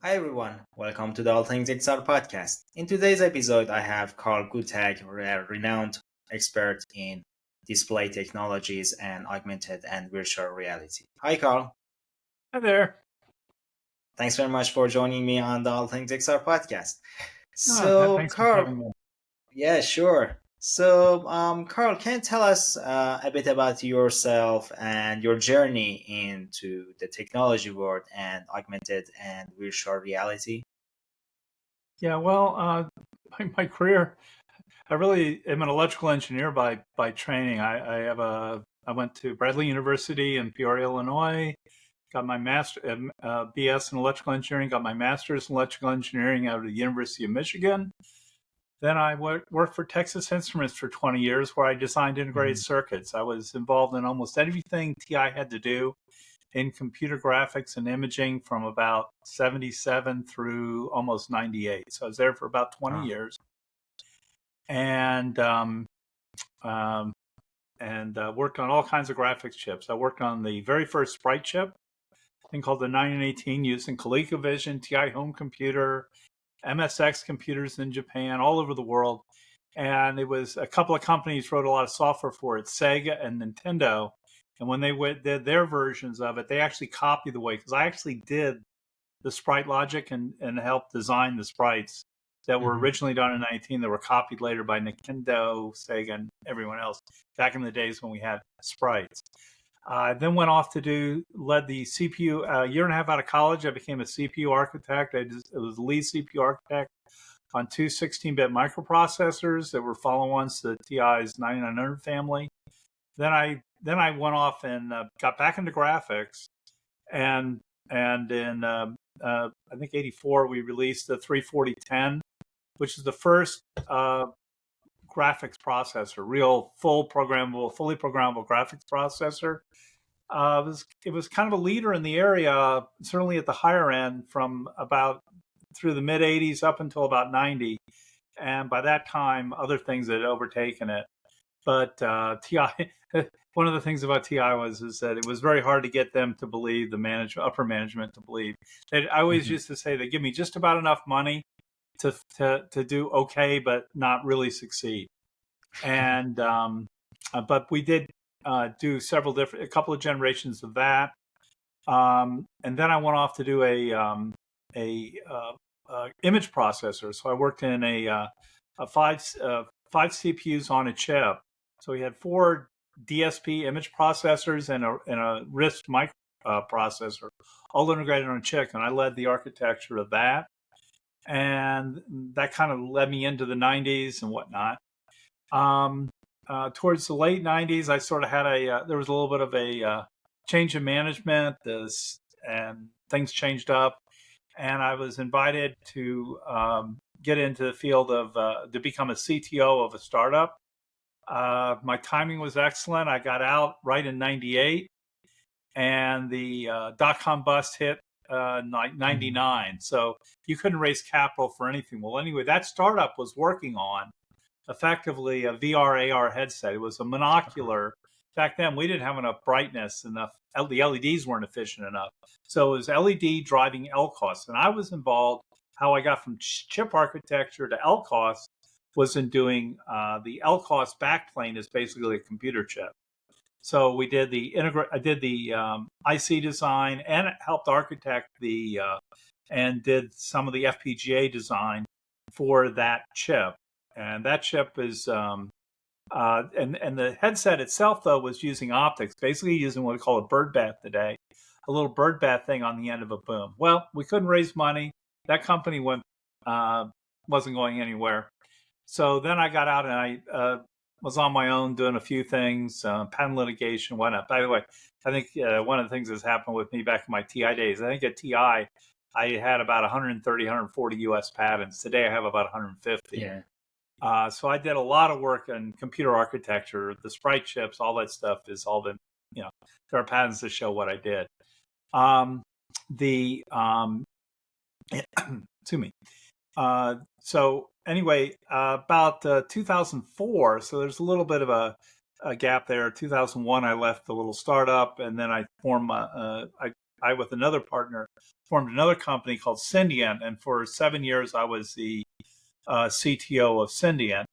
Hi everyone, welcome to the AllThingsXR podcast. In today's episode, I have Karl Guttag, a renowned expert in display technologies and augmented and virtual reality. Hi Karl, Hi there. thanks very much for joining me on the AllThingsXR podcast. Thanks for Karl, having me. yeah, sure. Karl, can you tell us a bit about yourself and your journey into the technology world and augmented and virtual reality? My career, I really am an electrical engineer by training. I went to Bradley University in Peoria, Illinois. Got my BS in electrical engineering. Got my master's in electrical engineering out of the University of Michigan. Then I worked for Texas Instruments for 20 years, where I designed integrated Mhm. circuits. I was involved in almost everything TI had to do in computer graphics and imaging from about 77 through almost 98. So I was there for about 20 Ah, years and um, worked on all kinds of graphics chips. I worked on the very first Sprite chip, thing called the 9918, used in ColecoVision, TI Home Computer, MSX computers in Japan, all over the world. And it was a couple of companies wrote a lot of software for it, Sega and Nintendo. And when they did their versions of it, they actually copied the way, because I actually did the sprite logic and helped design the sprites that were mhm. originally done in 19 that were copied later by Nintendo, Sega, and everyone else back in the days when we had sprites. I then went off to led the CPU a year and a half out of college. I became a CPU architect. I was the lead CPU architect on two 16-bit microprocessors that were follow-ons to TI's 9900 family. Then I went off and got back into graphics, and in I think '84 we released the 34010, which is the first graphics processor, real fully programmable graphics processor. It was kind of a leader in the area, certainly at the higher end, from about through the mid '80s up until about '90, and by that time, other things had overtaken it. But TI, one of the things about TI is that it was very hard to get them to believe, upper management to believe. I always Mhm. used to say they give me just about enough money to do okay, but not really succeed. And but we did do a couple of generations of that. And then I went off to do a image processor. So I worked in a five CPUs on a chip. So we had four DSP image processors and a RISC micro processor, all integrated on a chip. And I led the architecture of that, and that kind of led me into the '90s and whatnot. Um, Towards the late '90s, I sort of had there was a little bit of a change in management, and things changed up, and I was invited to get into the field of to become a CTO of a startup. My timing was excellent. I got out right in '98, and the dot-com bust hit Mhm. '99. So you couldn't raise capital for anything. Well, anyway, that startup was working on effectively a VR AR headset. It was a Uh-huh. monocular. Back then, we didn't have enough brightness, the LEDs weren't efficient enough. So it was LED driving LCOS. And I was involved. How I got from chip architecture to LCOS was in doing the LCOS backplane is basically a computer chip. So I did the IC design and helped architect and did some of the FPGA design for that chip. And that chip is and the headset itself though was using optics, basically using what we call a bird bath today, a little bird bath thing on the end of a boom. Well, we couldn't raise money. That company uh, wasn't going anywhere. So then I got out and I was on my own doing a few things, patent litigation, whatnot. By the way, I think one of the things that's happened with me back in my TI days, I think at TI, I had about 130, 140 US patents. Today I have about 150. Yeah. So I did a lot of work in computer architecture, the sprite chips, all that stuff has all been, you know, there are patents that show what I did. Um, the, to me. So anyway, about 2004, so there's a little bit of a gap there. 2001, I left the little startup, and then I I with another partner, formed another company called Syndiant. And for 7 years, I was the CTO of Syndiant,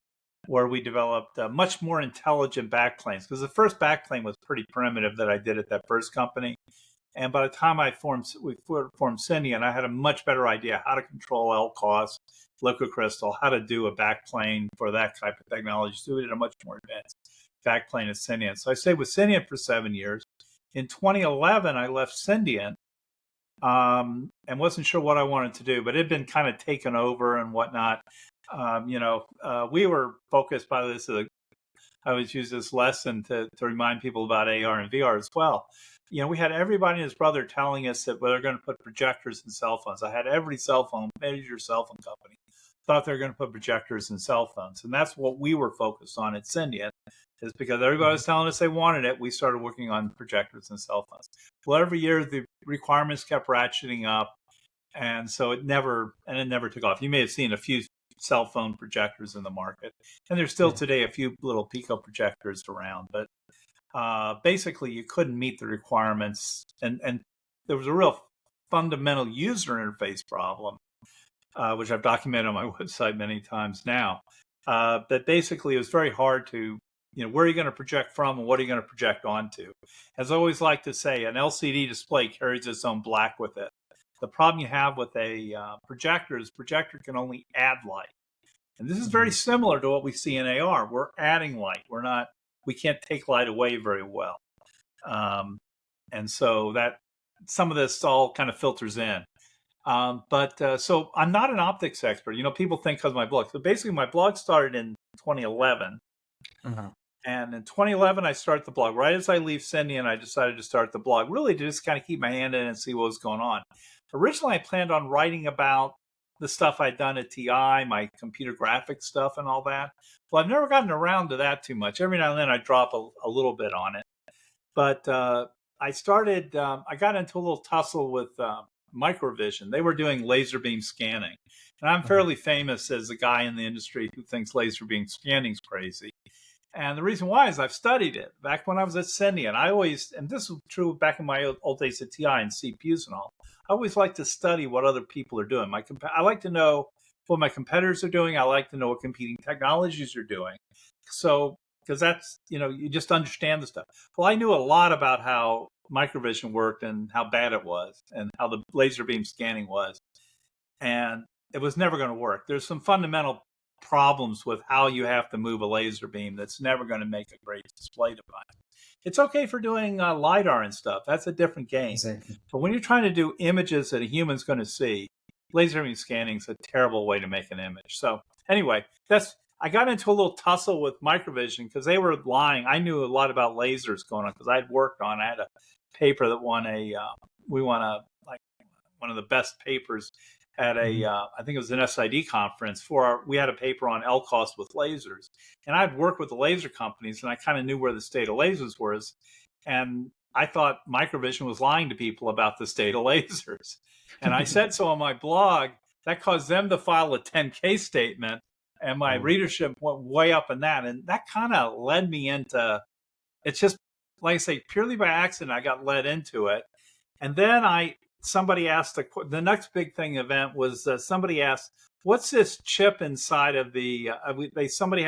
where we developed much more intelligent backplanes. Because the first backplane was pretty primitive that I did at that first company. And by the time we formed Syndiant, I had a much better idea how to control LCOS, liquid crystal, how to do a backplane for that type of technology. So we did a much more advanced backplane at Syndiant. So I stayed with Syndiant for 7 years. In 2011, I left Syndiant and wasn't sure what I wanted to do, but it had been kind of taken over and whatnot. We were focused by this. I always use this lesson to remind people about AR and VR as well. We had everybody and his brother telling us that they're going to put projectors in cell phones. I had every major cell phone company thought they were going to put projectors in cell phones. And that's what we were focused on at Syndiant, is because everybody was telling us they wanted it. We started working on projectors and cell phones. Well, every year the requirements kept ratcheting up. And so it never took off. You may have seen a few cell phone projectors in the market. And there's still today a few little Pico projectors around. But basically, you couldn't meet the requirements. And there was a real fundamental user interface problem, which I've documented on my website many times now. That basically it was very hard to, where are you going to project from and what are you going to project onto? As I always like to say, an LCD display carries its own black with it. The problem you have with a projector is projector can only add light. And this is very similar to what we see in AR. We're adding light. We can't take light away very well. And so that some of this all kind of filters in. So I'm not an optics expert. People think because of my blog. So basically my blog started in 2011. And in 2011, I started the blog. Right as I leave Syndiant, I decided to start the blog, really to just kind of keep my hand in and see what was going on. Originally, I planned on writing about the stuff I'd done at TI, my computer graphics stuff and all that. Well, I've never gotten around to that too much. Every now and then I drop a little bit on it. But I got into a little tussle with Microvision. They were doing laser beam scanning. And I'm fairly famous as a guy in the industry who thinks laser beam scanning is crazy. And the reason why is I've studied it. Back when I was at Syndiant, and this was true back in my old days at TI and CPUs and all, I always like to study what other people are doing. I like to know what my competitors are doing. I like to know what competing technologies are doing. So, because that's, you just understand the stuff. Well, I knew a lot about how Microvision worked and how bad it was and how the laser beam scanning was. And it was never going to work. There's some fundamental problems with how you have to move a laser beam that's never going to make a great display device. It's okay for doing LiDAR and stuff. That's a different game. Exactly. But when you're trying to do images that a human's going to see, laser beam scanning is a terrible way to make an image. So anyway, I got into a little tussle with Microvision because they were lying. I knew a lot about lasers going on because I had a paper that won one of the best papers at I think it was an SID conference we had a paper on LCOS with lasers. And I'd worked with the laser companies and I kind of knew where the state of lasers was. And I thought Microvision was lying to people about the state of lasers. And I said so on my blog. That caused them to file a 10K statement. And my readership went way up in that. And that kind of led me into, it's just, like I say, purely by accident, I got led into it. And then somebody asked, the next big thing event was somebody asked, what's this chip inside of the, somebody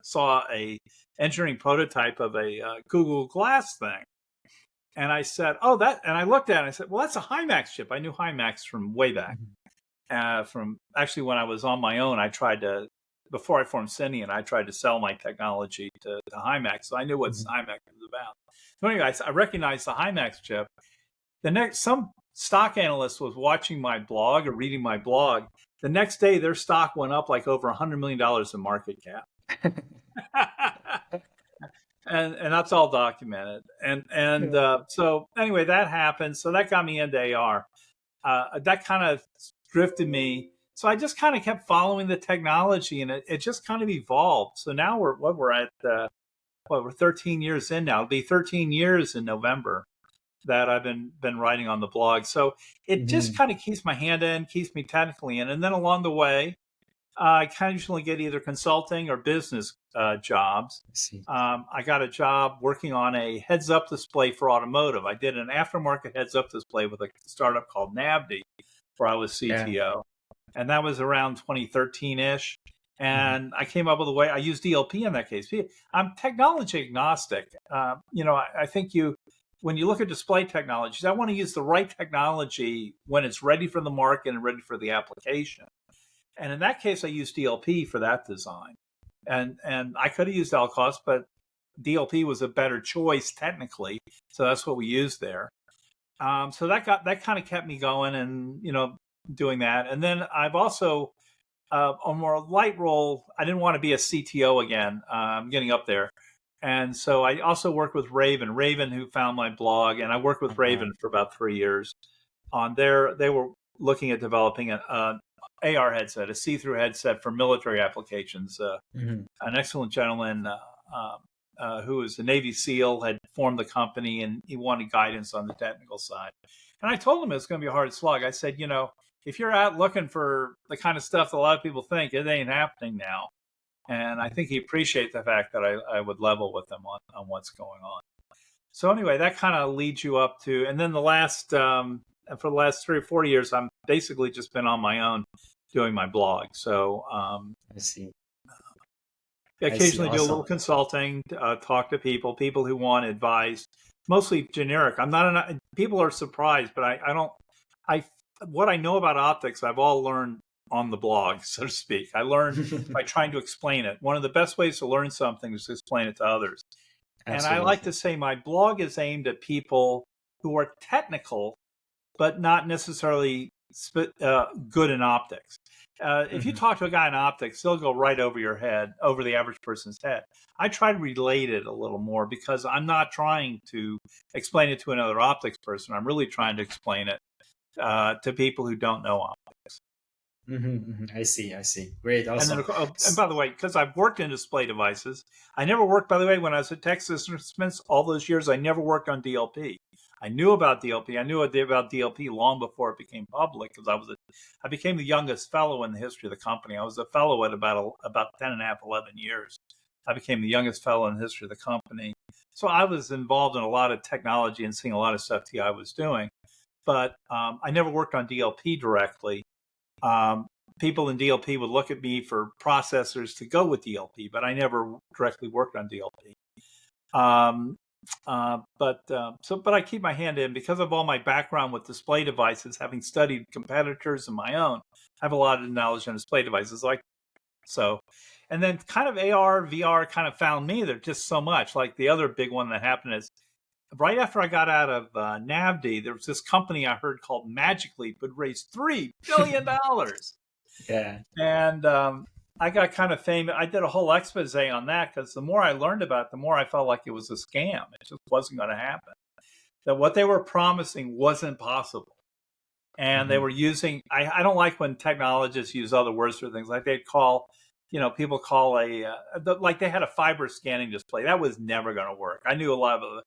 saw a engineering prototype of a Google Glass thing. And I said, and I looked at it and I said, well, that's a HiMax chip. I knew HiMax from way back. From actually when I was on my own, before I formed Syndiant, I tried to sell my technology to HiMax. So I knew what HiMax was about. So anyway, I recognized the HiMax chip. Some stock analyst was watching my blog or reading my blog. The next day, their stock went up like over $100 million in market cap. and that's all documented. So anyway, that happened. So that got me into AR. That kind of drifted me. So I just kind of kept following the technology, and it just kind of evolved. So now we're 13 years in now. It'll be 13 years in November that I've been writing on the blog. So it just kind of keeps my hand in, keeps me technically in. And then along the way, I occasionally get either consulting or business jobs. I see. I got a job working on a heads-up display for automotive. I did an aftermarket heads-up display with a startup called Navdi, where I was Yeah. CTO, and that was around 2013-ish. Mhm. And I came up with a way. I used DLP in that case. I'm technology agnostic. I think when you look at display technologies, I want to use the right technology when it's ready for the market and ready for the application. And in that case, I used DLP for that design. And I could have used LCOS, but DLP was a better choice technically. So that's what we used there. So that kind of kept me going, and doing that. And then I've also a more light role. I didn't want to be a CTO again. I'm getting up there. And so I also worked with Raven, who found my blog, and I worked with Uh-huh. Raven for about 3 years on there. They were looking at developing an AR headset, a see-through headset for military applications. Mhm. An excellent gentleman who was a Navy SEAL had formed the company, and he wanted guidance on the technical side. And I told him it's going to be a hard slog. I said, if you're out looking for the kind of stuff that a lot of people think, it ain't happening now. And I think he appreciates the fact that I would level with him on what's going on. So anyway, that kind of leads you up to, and then for the last 3 or 4 years, I'm basically just been on my own doing my blog. So I see. I see. occasionally do a little Awesome. consulting, talk to people who want advice, mostly generic. I'm not people are surprised, but I don't, I, what I know about optics, I've all learned on the blog, so to speak. I learned by trying to explain it. One of the best ways to learn something is to explain it to others. And I like Absolutely. to say my blog is aimed at people who are technical, but not necessarily good in optics. If you Mhm. talk to a guy in optics, they'll go right over your head, over the average person's head. I try to relate it a little more because I'm not trying to explain it to another optics person. I'm really trying to explain it to people who don't know optics. Mhm, mhm. I see. I see. Great. And then, Awesome. and by the way, because I've worked in display devices, I never worked. By the way, when I was at Texas Instruments all those years, I never worked on DLP. I knew about DLP. I knew about DLP long before it became public because I became the youngest fellow in the history of the company. I was a fellow at about 10 and a half, 11 years. I became the youngest fellow in the history of the company. So I was involved in a lot of technology and seeing a lot of stuff TI was doing, but I never worked on DLP directly. Um, People in DLP would look at me for processors to go with DLP, but I never directly worked on DLP. Um, but I keep my hand in because of all my background with display devices, having studied competitors and my own. I have a lot of knowledge on display devices, and then kind of AR, VR kind of found me. There's just so much. Like the other big one that happened is right after I got out of Navdi, there was this company I heard called Magic Leap would raise $3 billion. Yeah. And I got kind of famous. I did a whole expose on that because the more I learned about it, the more I felt like it was a scam. It just wasn't going to happen. That what they were promising wasn't possible. And they Mhm. were using, I don't like when technologists use other words for things like they'd call, people call like they had a fiber scanning display. That was never going to work. I knew Uh,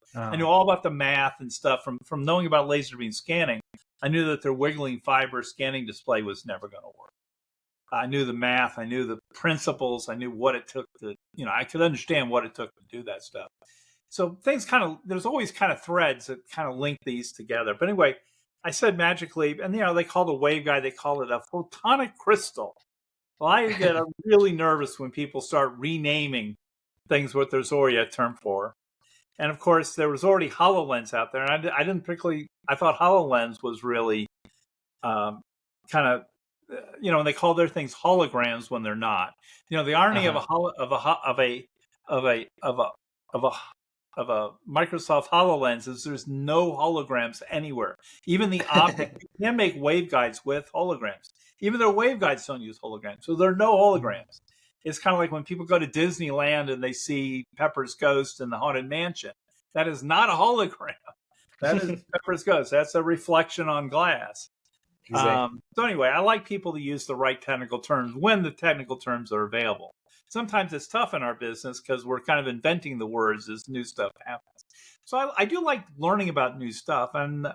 all about the math and stuff from knowing about laser beam scanning. I knew that their wiggling fiber scanning display was never going to work. I knew the math. I knew the principles. I knew what it took I could understand what it took to do that stuff. So there's always kind of threads that kind of link these together. But anyway, I said Magic Leap, and they call the waveguide, they call it a photonic crystal. Well, I get really nervous when people start renaming things what there's already a term for. And of course, there was already HoloLens out there, and I didn't particularly. I thought HoloLens was really kind of and they call their things holograms when they're not. The irony of uh-huh. a of a of a of a of a of a of a Microsoft HoloLens is there's no holograms anywhere. Even the optic, you can make waveguides with holograms. Even their waveguides don't use holograms, so there are no Mhm. holograms. It's kind of like when people go to Disneyland and they see Pepper's Ghost in the Haunted Mansion. That is not a hologram. That is Pepper's Ghost. That's a reflection on glass. Exactly. So anyway, I like people to use the right technical terms when the technical terms are available. Sometimes it's tough in our business because we're kind of inventing the words as new stuff happens. So I do like learning about new stuff, and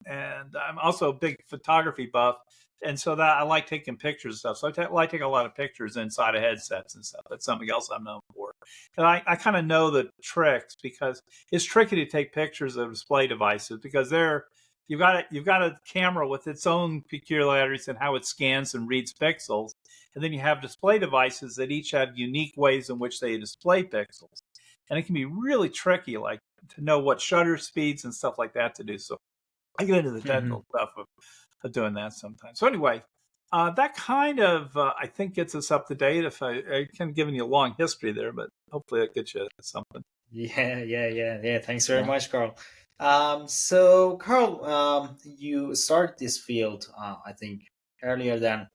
and I'm also a big photography buff, and so that I like taking pictures and stuff. So I like taking a lot of pictures inside of headsets and stuff. That's something else I'm known for. And I kind of know the tricks because it's tricky to take pictures of display devices because you've got a camera with its own peculiarities and how it scans and reads pixels, and then you have display devices that each have unique ways in which they display pixels, and it can be really tricky, like to know what shutter speeds and stuff like that to do. So I get into the Hmm. technical stuff of doing that sometimes. So anyway, that kind of I think gets us up to date. If I kind of giving you a long history there, but hopefully it gets you something. Yeah. Thanks very Yeah. much, Carl. So Carl, you started this field, I think, earlier than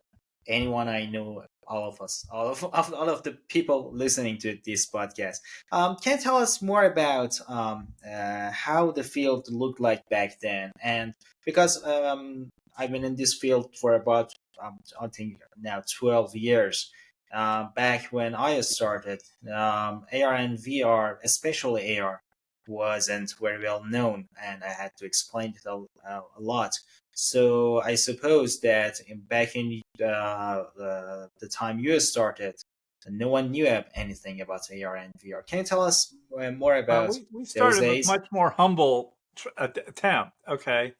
anyone I know. All of us, all of the people listening to this podcast. Can you tell us more about how the field looked like back then? And because I've been in this field for about I think now 12 years. Back when I started, AR and VR, especially AR, wasn't very well known, and I had to explain it a lot. So I suppose that back in the time you started, no one knew anything about AR and VR. Can you tell us more about We those started with days? much more humble attempt. Okay.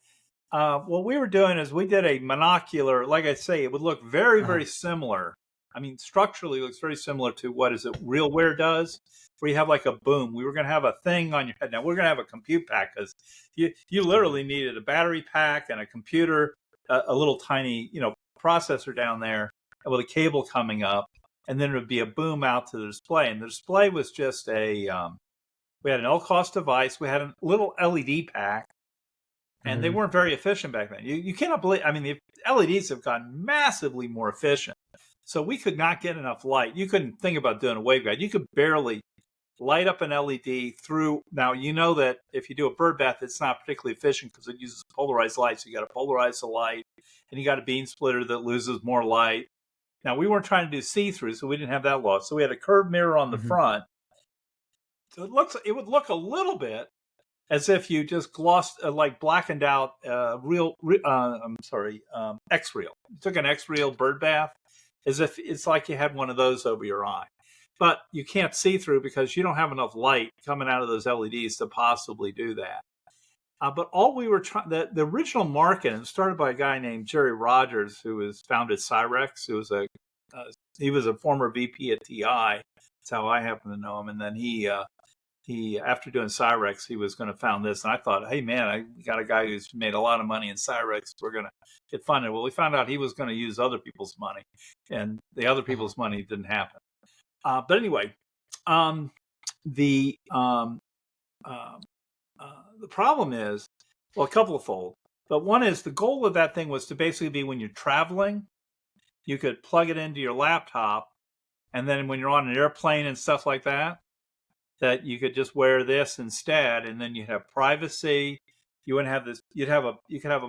What we were doing is we did a monocular, like I say, it would look very, Uh-huh. very similar. I mean, structurally, it looks very similar to what is it RealWear does, where you have like a boom. We were going to have a thing on your head. Now we're going to have a compute pack because you literally needed a battery pack and a computer, a little tiny processor down there with a cable coming up, and then it would be a boom out to the display. And the display was just we had an LCOS device, we had a little LED pack, and they Hmm. weren't very efficient back then. You cannot believe. I mean, the LEDs have gotten massively more efficient. So we could not get enough light. You couldn't think about doing a waveguide. You could barely light up an LED through. Now you know that if you do a bird bath, it's not particularly efficient because it uses polarized light. So you got to polarize the light, and you got a beam splitter that loses more light. Now we weren't trying to do see-through, so we didn't have that loss. So we had a curved mirror on the Hmm. front. So it would look a little bit as if you just glossed, like blackened out X reel. You took an X reel bird bath, as if it's like you had one of those over your eye. But you can't see through because you don't have enough light coming out of those LEDs to possibly do that. But all we were trying, the original market, and started by a guy named Jerry Rogers, who was founded Cyrex, who was he was a former VP at TI. That's how I happen to know him. And then he after doing Cyrex, he was going to found this, and I thought, hey man, I got a guy who's made a lot of money in Cyrex. We're going to get funded. Well, we found out he was going to use other people's money, and the other Uh-huh. people's money didn't happen. But anyway, um, the um, uh, the problem is, well, a couple of fold. But one is the goal of that thing was to basically be when you're traveling, you could plug it into your laptop, and then when you're on an airplane and stuff like that, that you could just wear this instead, and then you'd have privacy. You wouldn't have this. You could have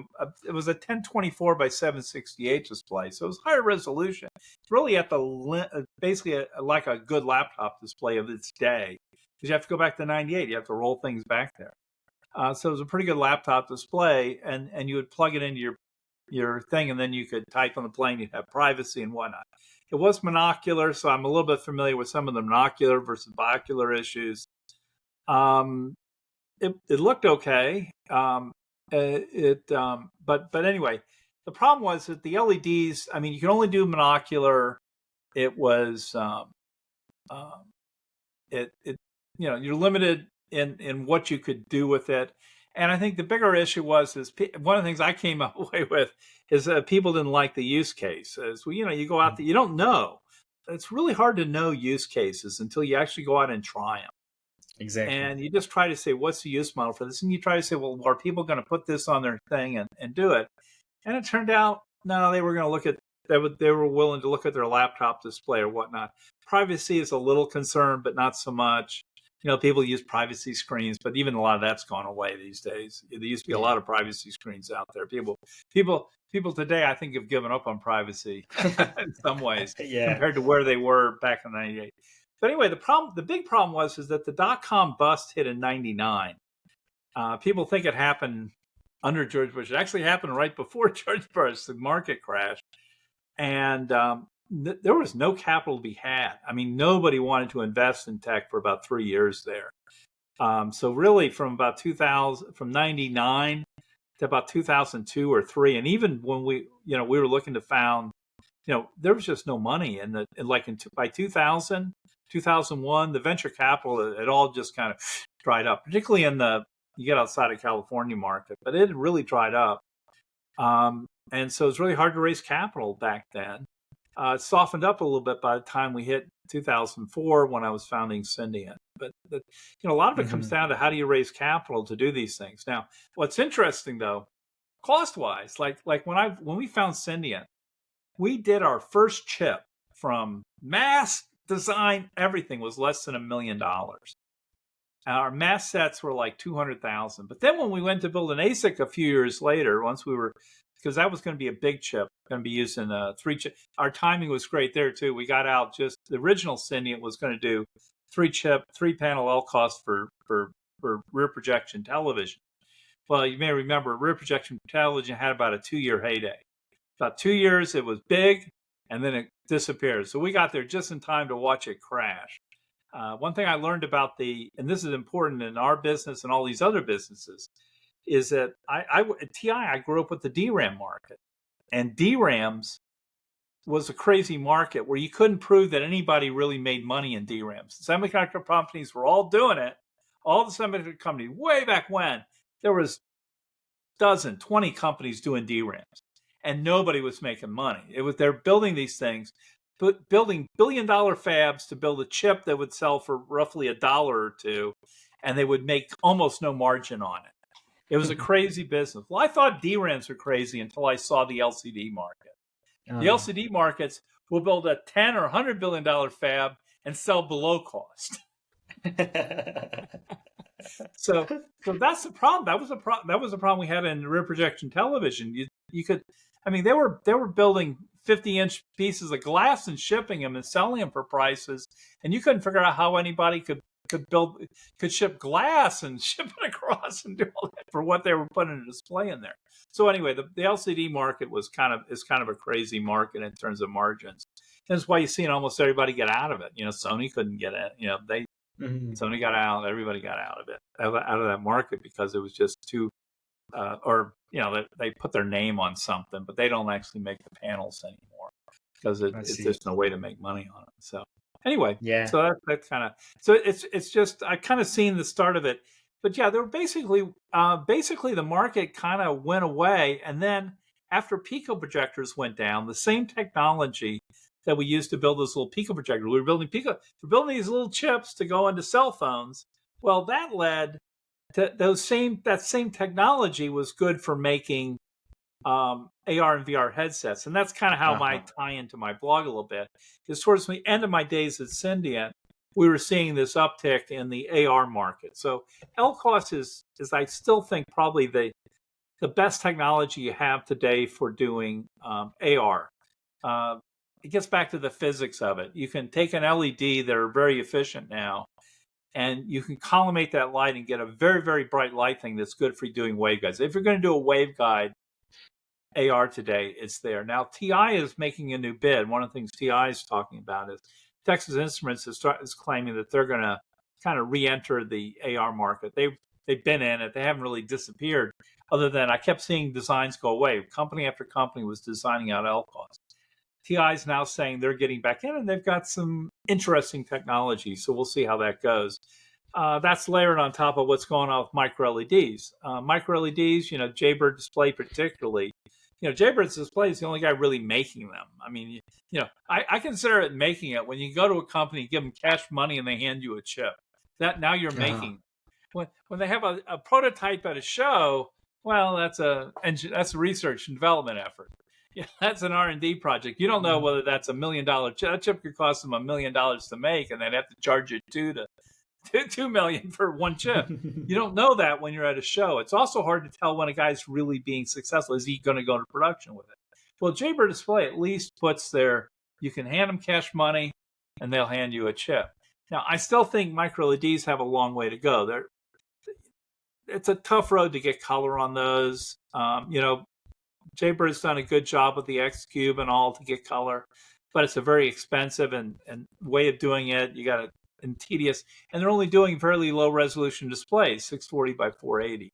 it was a 1024 by 768 display, so it was higher resolution. It's really at the basically like a good laptop display of its day, because you have to go back to 98. You have to roll things back there. So it was a pretty good laptop display, and you would plug it into your thing, and then you could type on the plane. You'd have privacy and whatnot. It was monocular, so I'm a little bit familiar with some of the monocular versus binocular issues. Um, it looked okay. But anyway, the problem was that the LEDs. I mean, you can only do monocular. It was um, it you're limited in what you could do with it. And I think the bigger issue is one of the things I came away with is that people didn't like the use case. As well, you go out there, you don't know. It's really hard to know use cases until you actually go out and try them. Exactly. And you just try to say, what's the use model for this? And you try to say, well, are people going to put this on their thing and do it? And it turned out, no, they were going to look at, they were willing to look at their laptop display or whatnot. Privacy is a little concern, but not so much. People use privacy screens, but even a lot of that's gone away these days. There used to be a Yeah. lot of privacy screens out there. People today, I think, have given up on privacy in some ways Yeah. compared to where they were back in '98. But anyway, the big problem is that the dot-com bust hit in '99. People think it happened under George Bush. It actually happened right before George Bush, the market crash. And there was no capital to be had. I mean, nobody wanted to invest in tech for about 3 years there. So really from about 2000, from 99 to about 2002 or three. And even when we were looking to found, there was just no money. And by 2000, 2001, the venture capital, it all just kind of dried up, particularly you get outside of California market, but it really dried up. And so it's really hard to raise capital back then. It softened up a little bit by the time we hit 2004 when I was founding Syndiant. But a lot of it comes down to how do you raise capital to do these things. Now, what's interesting though, cost-wise, like when we found Syndiant, we did our first chip from mass design. Everything was less than $1 million. Our mass sets were like 200,000. But then when we went to build an ASIC a few years later, because that was going to be a big chip, going to be used in 3 chip. Our timing was great there too. We got out just the original Syndiant was going to do 3-panel LCOS for rear projection television. Well, you may remember rear projection television had about a 2-year heyday. About 2 years, it was big, and then it disappeared. So we got there just in time to watch it crash. One thing I learned about and this is important in our business and all these other businesses, is that at TI, I grew up with the DRAM market. And DRAMs was a crazy market where you couldn't prove that anybody really made money in DRAMs. The semiconductor companies were all doing it. All the semiconductor companies, way back when, there was 20 companies doing DRAMs. And nobody was making money. They're building these things, building billion-dollar fabs to build a chip that would sell for roughly $1 or $2, and they would make almost no margin on it. It was a crazy business. Well, I thought DRAMs were crazy until I saw the LCD market. The LCD markets will build a $10 or $100 billion fab and sell below cost. So that's the problem. That was the problem we had in rear projection television. You could, I mean, they were building 50-inch pieces of glass and shipping them and selling them for prices, and you couldn't figure out how anybody could ship glass and ship it across and do all that for what they were putting a display in there. So anyway, the LCD market is kind of a crazy market in terms of margins. That's why you see almost everybody get out of it. Sony couldn't get it. Sony got out. Everybody got out of it, out of that market, because it was just too, they put their name on something, but they don't actually make the panels anymore because it's just no way to make money on it. So anyway, so that's kind of, so it's just, I kind of seen the start of it, but yeah, there were basically the market kind of went away, and then after pico projectors went down, the same technology that we used to build those little pico projectors. We're building these little chips to go into cell phones. Well, that led to that same technology was good for making AR and VR headsets. And that's kind of how I tie into my blog a little bit. Because towards the end of my days at Syndiant, we were seeing this uptick in the AR market. So LCOS is I still think probably the best technology you have today for doing AR. It gets back to the physics of it. You can take an LED that are very efficient now, and you can collimate that light and get a very, very bright light thing that's good for doing waveguides. If you're going to do a waveguide AR today, it's there. Now, TI is making a new bid. One of the things TI is talking about is Texas Instruments is claiming that they're going to kind of re-enter the AR market. They've been in it. They haven't really disappeared, other than I kept seeing designs go away. Company after company was designing out LCOS. TI is now saying they're getting back in, and they've got some interesting technology. So we'll see how that goes. That's layered on top of what's going on with micro LEDs. Micro LEDs, Jaybird Display particularly. Jaybird's Display is the only guy really making them. I mean, I consider it making it when you go to a company, give them cash money, and they hand you a chip. That now you're making. When they have a prototype at a show, well, that's a research and development effort. Yeah, that's an R&D project. You don't know whether that's $1 million chip. That chip could cost them $1 million to make, and they'd have to charge you $2 million for one chip. You don't know that when you're at a show. It's also hard to tell when a guy's really being successful. Is he going to go into production with it? Well, Jaybird Display at least puts you can hand them cash money, and they'll hand you a chip. Now, I still think micro LEDs have a long way to go. it's a tough road to get color on those. Jaybird's done a good job with the X Cube and all to get color, but it's a very expensive and way of doing it. You got to and tedious, and they're only doing fairly low resolution displays, 640 by 480.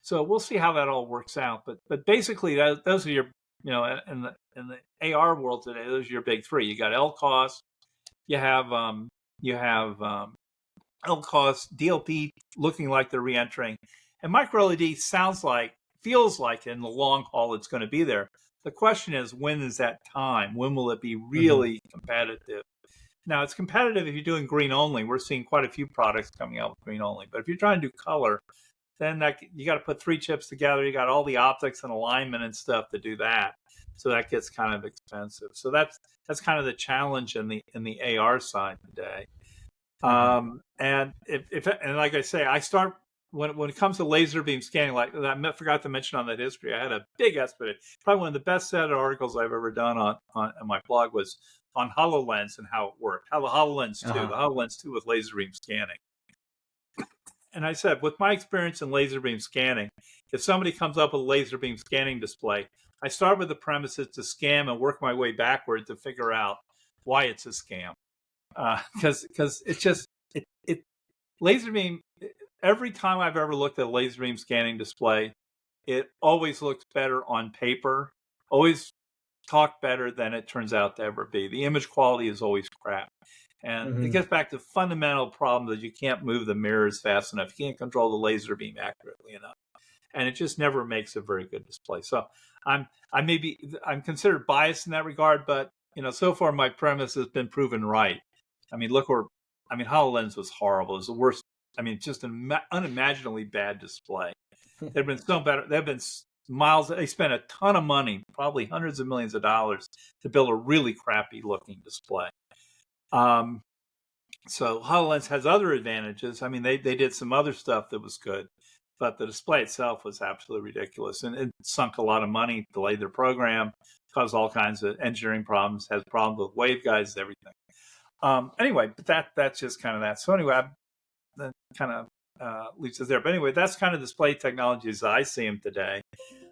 So we'll see how that all works out. But basically, those are your in the AR world today, those are your big three. You got LCOS, you have LCOS, DLP looking like they're re-entering, and micro LED feels like in the long haul it's going to be there. The question is, when is that time? When will it be really competitive? Now, it's competitive if you're doing green only. We're seeing quite a few products coming out with green only. But if you're trying to do color, then you got to put 3 chips together. You got all the optics and alignment and stuff to do that. So that gets kind of expensive. So that's kind of the challenge in the AR side today. And like I say, I start when it comes to laser beam scanning. Like I forgot to mention on that history, I had a big expedition. Probably one of the best set of articles I've ever done on my blog was on HoloLens and how it worked. How the HoloLens 2, the HoloLens 2 with laser beam scanning. And I said, with my experience in laser beam scanning, if somebody comes up with a laser beam scanning display, I start with the premises to scam and work my way backward to figure out why it's a scam. Because it's just laser beam. Every time I've ever looked at a laser beam scanning display, it always looks better on paper, always talk better than it turns out to ever be. The image quality is always crap. And it gets back to the fundamental problem that you can't move the mirrors fast enough. You can't control the laser beam accurately enough. And it just never makes a very good display. So I'm considered biased in that regard, but so far my premise has been proven right. I mean, HoloLens was horrible. It was the worst. I mean, just an unimaginably bad display. They've been so better. They've been miles. They spent a ton of money, probably hundreds of millions of dollars, to build a really crappy looking display. So HoloLens has other advantages. I mean, they did some other stuff that was good, but the display itself was absolutely ridiculous, and it sunk a lot of money, delayed their program, caused all kinds of engineering problems, has problems with waveguides, everything. Anyway, but that's just kind of that. So anyway, that kind of leads us there. But anyway, that's kind of display technologies as I see them today.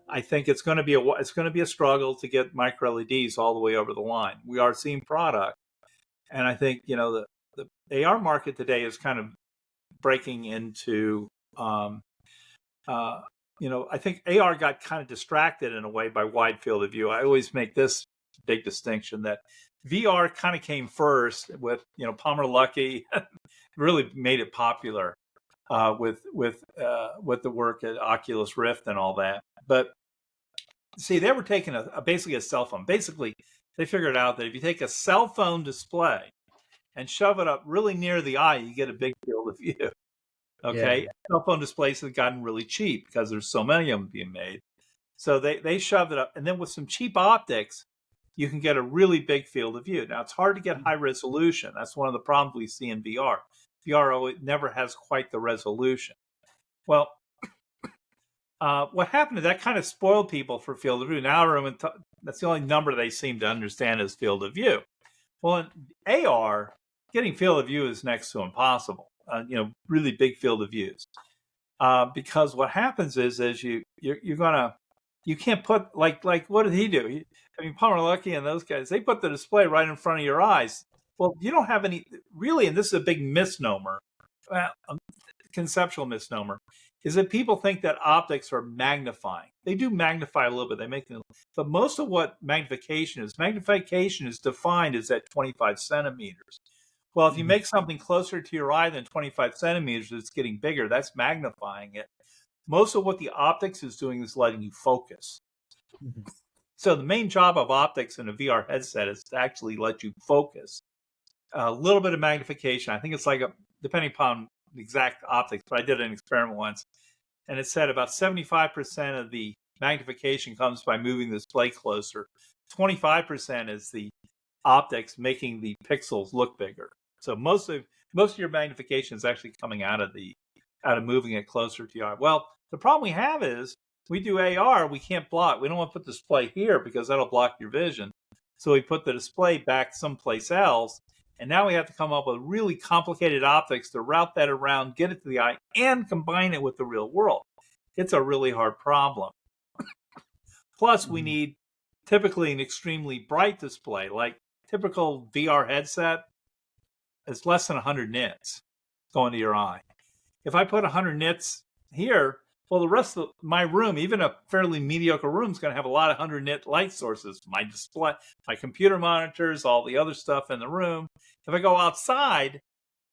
I think it's going to be a struggle to get micro LEDs all the way over the line. We are seeing product, and I think the AR market today is kind of breaking into. I think AR got kind of distracted in a way by wide field of view. I always make this big distinction that VR kind of came first with Palmer Luckey really made it popular with the work at Oculus Rift and all that. But see, they were taking basically a cell phone. Basically, they figured out that if you take a cell phone display and shove it up really near the eye, you get a big field of view. Okay, yeah. Cell phone displays have gotten really cheap because there's so many of them being made. So they shoved it up, and then with some cheap optics, you can get a really big field of view. Now, it's hard to get high resolution. That's one of the problems we see in VR. VR never has quite the resolution. Well, what happened is that kind of spoiled people for field of view. Now, that's the only number they seem to understand is field of view. Well, in AR, getting field of view is next to impossible. Really big field of views, because what happens is you can't put like what did he do? Palmer Luckey and those guys, they put the display right in front of your eyes. Well, you don't have any really, and this is a big misnomer, conceptual misnomer, is that people think that optics are magnifying. They do magnify a little bit. But most of what magnification is defined as at 25 centimeters. Well, if you make something closer to your eye than 25 centimeters, it's getting bigger. That's magnifying it. Most of what the optics is doing is letting you focus. So the main job of optics in a VR headset is to actually let you focus. A little bit of magnification. I think it's like depending upon the exact optics, but I did an experiment once, and it said about 75% of the magnification comes by moving the display closer. 25% is the optics making the pixels look bigger. So most of your magnification is actually coming out of moving it closer to your eye. Well, the problem we have is we do AR, we can't block. We don't want to put the display here because that'll block your vision. So we put the display back someplace else, And now we have to come up with really complicated optics to route that around, get it to the eye, and combine it with the real world. It's a really hard problem. Plus, we need typically an extremely bright display. Like typical VR headset is less than 100 nits going to your eye. If I put 100 nits here, well, the rest of my room, even a fairly mediocre room, is going to have a lot of 100 nit light sources. My display, my computer monitors, all the other stuff in the room. If I go outside,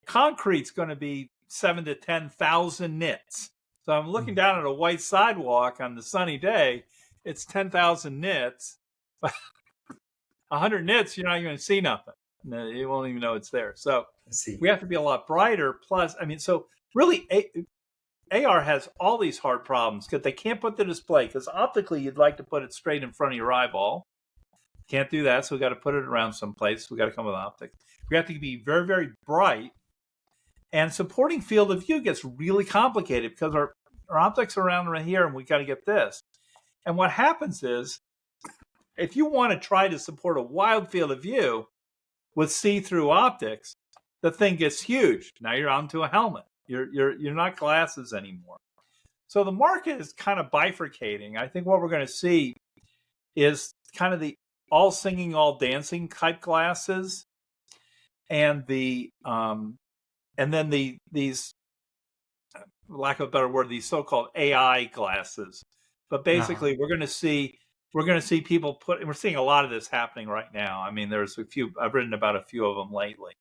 concrete's going to be 7 to 10,000 nits. So I'm looking down at a white sidewalk on the sunny day. It's 10,000 nits. 100 nits, you're not even going to see nothing. You won't even know it's there. So we have to be a lot brighter. Plus, I mean, so really, AR has all these hard problems because they can't put the display, because optically you'd like to put it straight in front of your eyeball. Can't do that, so we got to put it around someplace. We got to come with optics. We have to be very, very bright. And supporting field of view gets really complicated because our optics are around right here, and we got to get this. And what happens is, if you want to try to support a wide field of view with see-through optics, the thing gets huge. Now you're onto a helmet. You're not glasses anymore. So the market is kind of bifurcating. I think what we're going to see is kind of the all singing, all dancing type glasses, and these, lack of a better word, these so-called AI glasses. But basically, we're going to see people we're seeing a lot of this happening right now. I mean, there's a few, I've written about a few of them lately.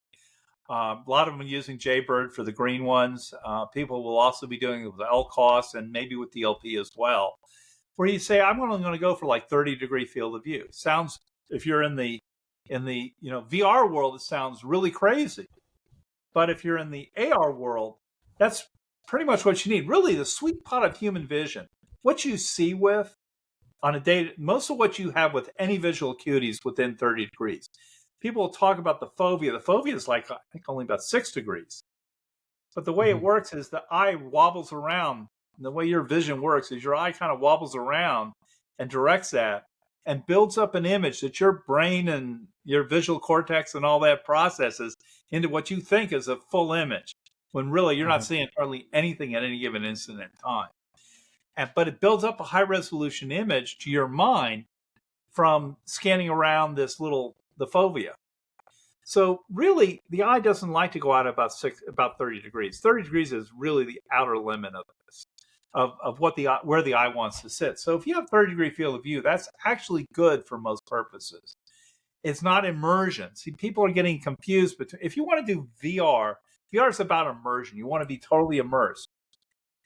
A lot of them are using Jaybird for the green ones. People will also be doing it with LCOS and maybe with DLP as well, where you say, I'm only going to go for like 30-degree field of view. Sounds, if you're in the VR world, it sounds really crazy. But if you're in the AR world, that's pretty much what you need. Really, the sweet spot of human vision, what you see with on a day, most of what you have with any visual acuity is within 30 degrees. People will talk about the fovea. The fovea is like, I think, only about 6 degrees. But the way it works is the eye wobbles around. And the way your vision works is your eye kind of wobbles around and directs that and builds up an image that your brain and your visual cortex and all that processes into what you think is a full image, when really you're not seeing hardly anything at any given instant in time. But it builds up a high-resolution image to your mind from scanning around the fovea. So really, the eye doesn't like to go out about 30 degrees. 30 degrees is really the outer limit of this, of where the eye wants to sit. So if you have 30-degree field of view, that's actually good for most purposes. It's not immersion. See, people are getting confused between. If you want to do VR is about immersion. You want to be totally immersed.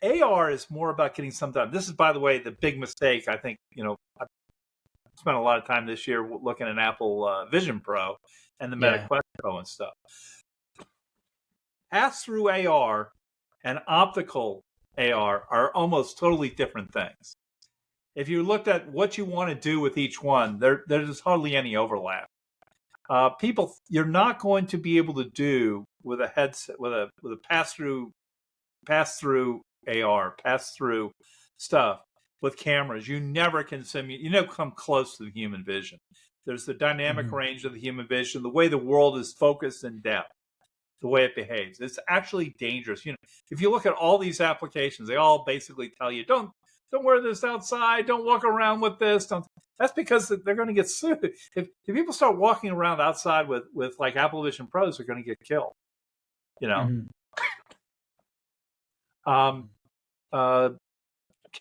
AR is more about getting something done. This is, by the way, the big mistake. I think, I've spent a lot of time this year looking at Apple Vision Pro and the Meta Quest Pro and stuff. Pass-through AR and optical AR are almost totally different things. If you looked at what you want to do with each one, there's hardly any overlap. You're not going to be able to do with a headset, with a pass-through AR, pass-through stuff with cameras. You never can simulate. You never come close to the human vision. There's the dynamic range of the human vision, the way the world is focused in depth, the way it behaves. It's actually dangerous. If you look at all these applications, they all basically tell you, don't wear this outside, don't walk around with this. That's because they're going to get sued. If people start walking around outside with like Apple Vision Pros, they're going to get killed.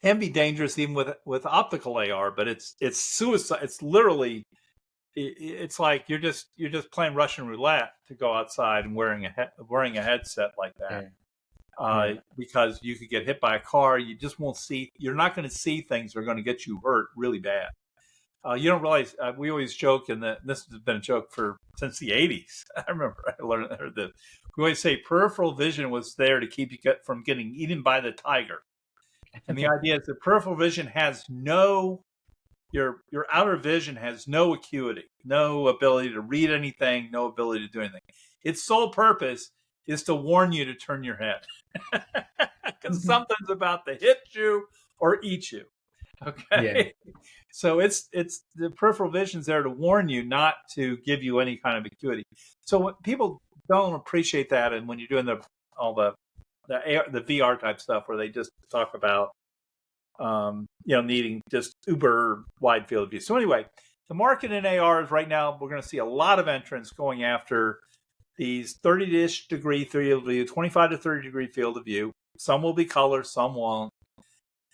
Can be dangerous even with optical AR, but it's suicide. It's literally, it's like you're just playing Russian roulette to go outside and wearing a headset like that, because you could get hit by a car. You just won't see. You're not going to see things that are going to get you hurt really bad. You don't realize. We always joke, and this has been a joke since the '80s. I remember I heard this. We always say peripheral vision was there to keep you from getting eaten by the tiger. And the idea is that peripheral vision has your outer vision has no acuity, no ability to read anything, no ability to do anything. Its sole purpose is to warn you to turn your head, because something's about to hit you or eat you. Okay. So it's the peripheral vision's there to warn you not to give you any kind of acuity. So when people don't appreciate that, and when you're doing all the VR type stuff where they just talk about needing just uber wide field of view. So anyway, the market in AR is right now we're going to see a lot of entrants going after these 30-ish degree field of view, 25 to 30 degree field of view. Some will be color, some won't.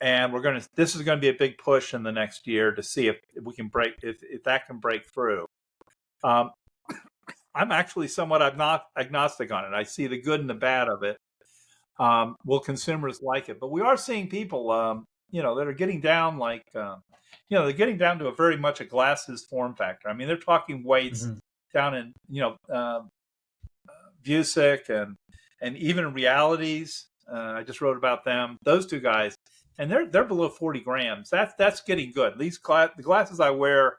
And this is going to be a big push in the next year to see if we can if that can break through. I'm actually somewhat agnostic on it. I see the good and the bad of it. Will consumers like it? But we are seeing people, that are getting down they're getting down to a very much a glasses form factor. I mean, they're talking weights down in, Vusic and even Realities. I just wrote about them. Those two guys, and they're below 40 grams. That's getting good. The glasses I wear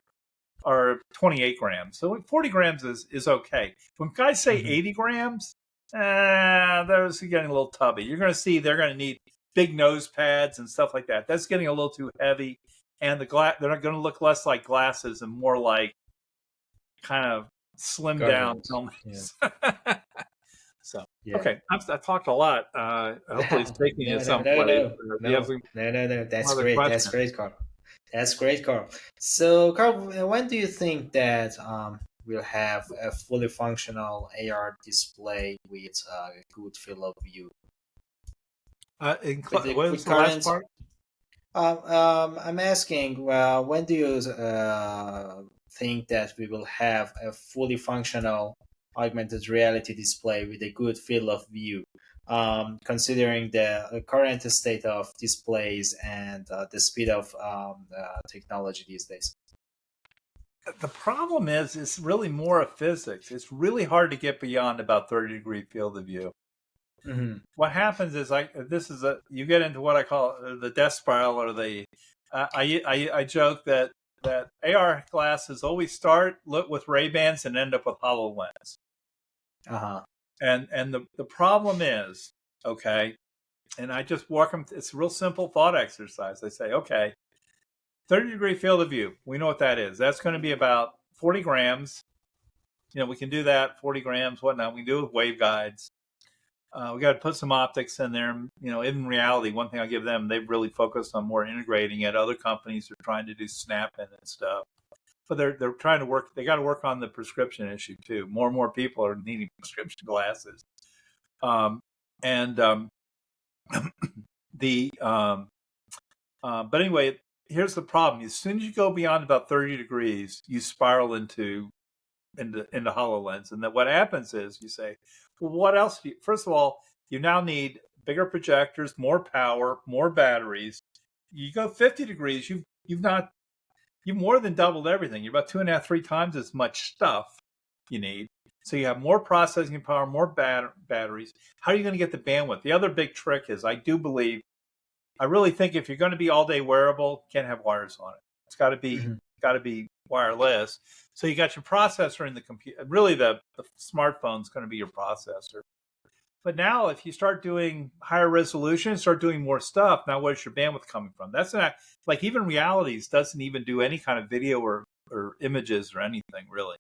are 28 grams, so 40 grams is okay. When guys say 80 grams, they're getting a little tubby. You're going to see they're going to need big nose pads and stuff like that. That's getting a little too heavy, and they're going to look less like glasses and more like kind of slim down helmets. Yeah. So okay, I talked a lot. Hopefully, it's taking you someplace. No. That's great. That's great, Carl. That's great, Carl. So, Carl, when do you think that we'll have a fully functional AR display with a good field of view? What was the last part? I'm asking, when do you think that we will have a fully functional augmented reality display with a good field of view, considering the current state of displays and the speed of technology these days? The problem is it's really more of physics. It's really hard to get beyond about 30-degree field of view. What happens is you get into what I call the death spiral, or I joke that AR glasses always start with Ray-Bans and end up with HoloLens. And the problem is, okay, and I just walk them. It's a real simple thought exercise. I say, okay, 30-degree field of view. We know what that is. That's going to be about 40 grams. We can do that, 40 grams, whatnot. We can do it with waveguides. We got to put some optics in there. In reality, one thing I give them, they've really focused on more integrating it. Other companies are trying to do snap-in and stuff, but they're trying to work. They got to work on the prescription issue too. More and more people are needing prescription glasses. But anyway, here's the problem. As soon as you go beyond about 30 degrees, you spiral into HoloLens. And then what happens is you say, well, what else? First of all, you now need bigger projectors, more power, more batteries. You go 50 degrees, you've more than doubled everything. You're about 2.5, 3 times as much stuff you need. So you have more processing power, more batteries. How are you going to get the bandwidth? The other big trick is I really think if you're going to be all day wearable, you can't have wires on it. It's got to be wireless. So you got your processor in the computer. Really, the smartphone's going to be your processor. But now, if you start doing higher resolution, start doing more stuff, now where's your bandwidth coming from? That's not like even Realities doesn't even do any kind of video or images or anything really.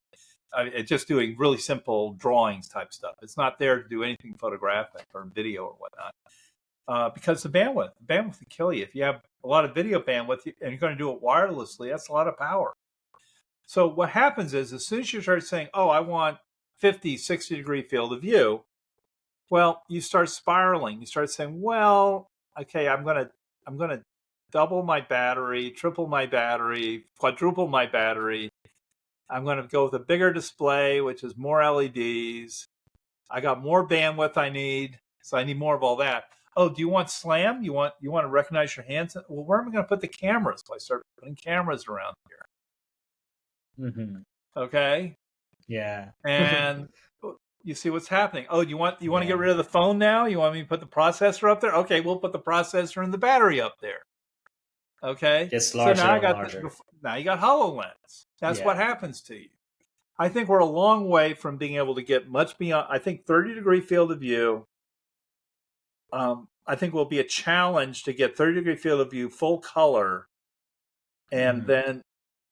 It's just doing really simple drawings type stuff. It's not there to do anything photographic or video or whatnot. Because the bandwidth will kill you. If you have a lot of video bandwidth and you're going to do it wirelessly, that's a lot of power. So what happens is as soon as you start saying, oh, I want 50, 60 degree field of view, well, you start spiraling. You start saying, well, okay, I'm going to double my battery, triple my battery, quadruple my battery. I'm going to go with a bigger display, which is more LEDs. I got more bandwidth I need, so I need more of all that. Oh, do you want SLAM? You want to recognize your hands? Well, where am I going to put the cameras? So I start putting cameras around here. Okay. Yeah. And you see what's happening. Oh, you want to get rid of the phone now? You want me to put the processor up there? Okay, we'll put the processor and the battery up there. Okay. Gets larger so now and larger. Now you got HoloLens. That's what happens to you. I think we're a long way from being able to get much beyond. I think 30-degree field of view. I think will be a challenge to get 30-degree field of view full color and then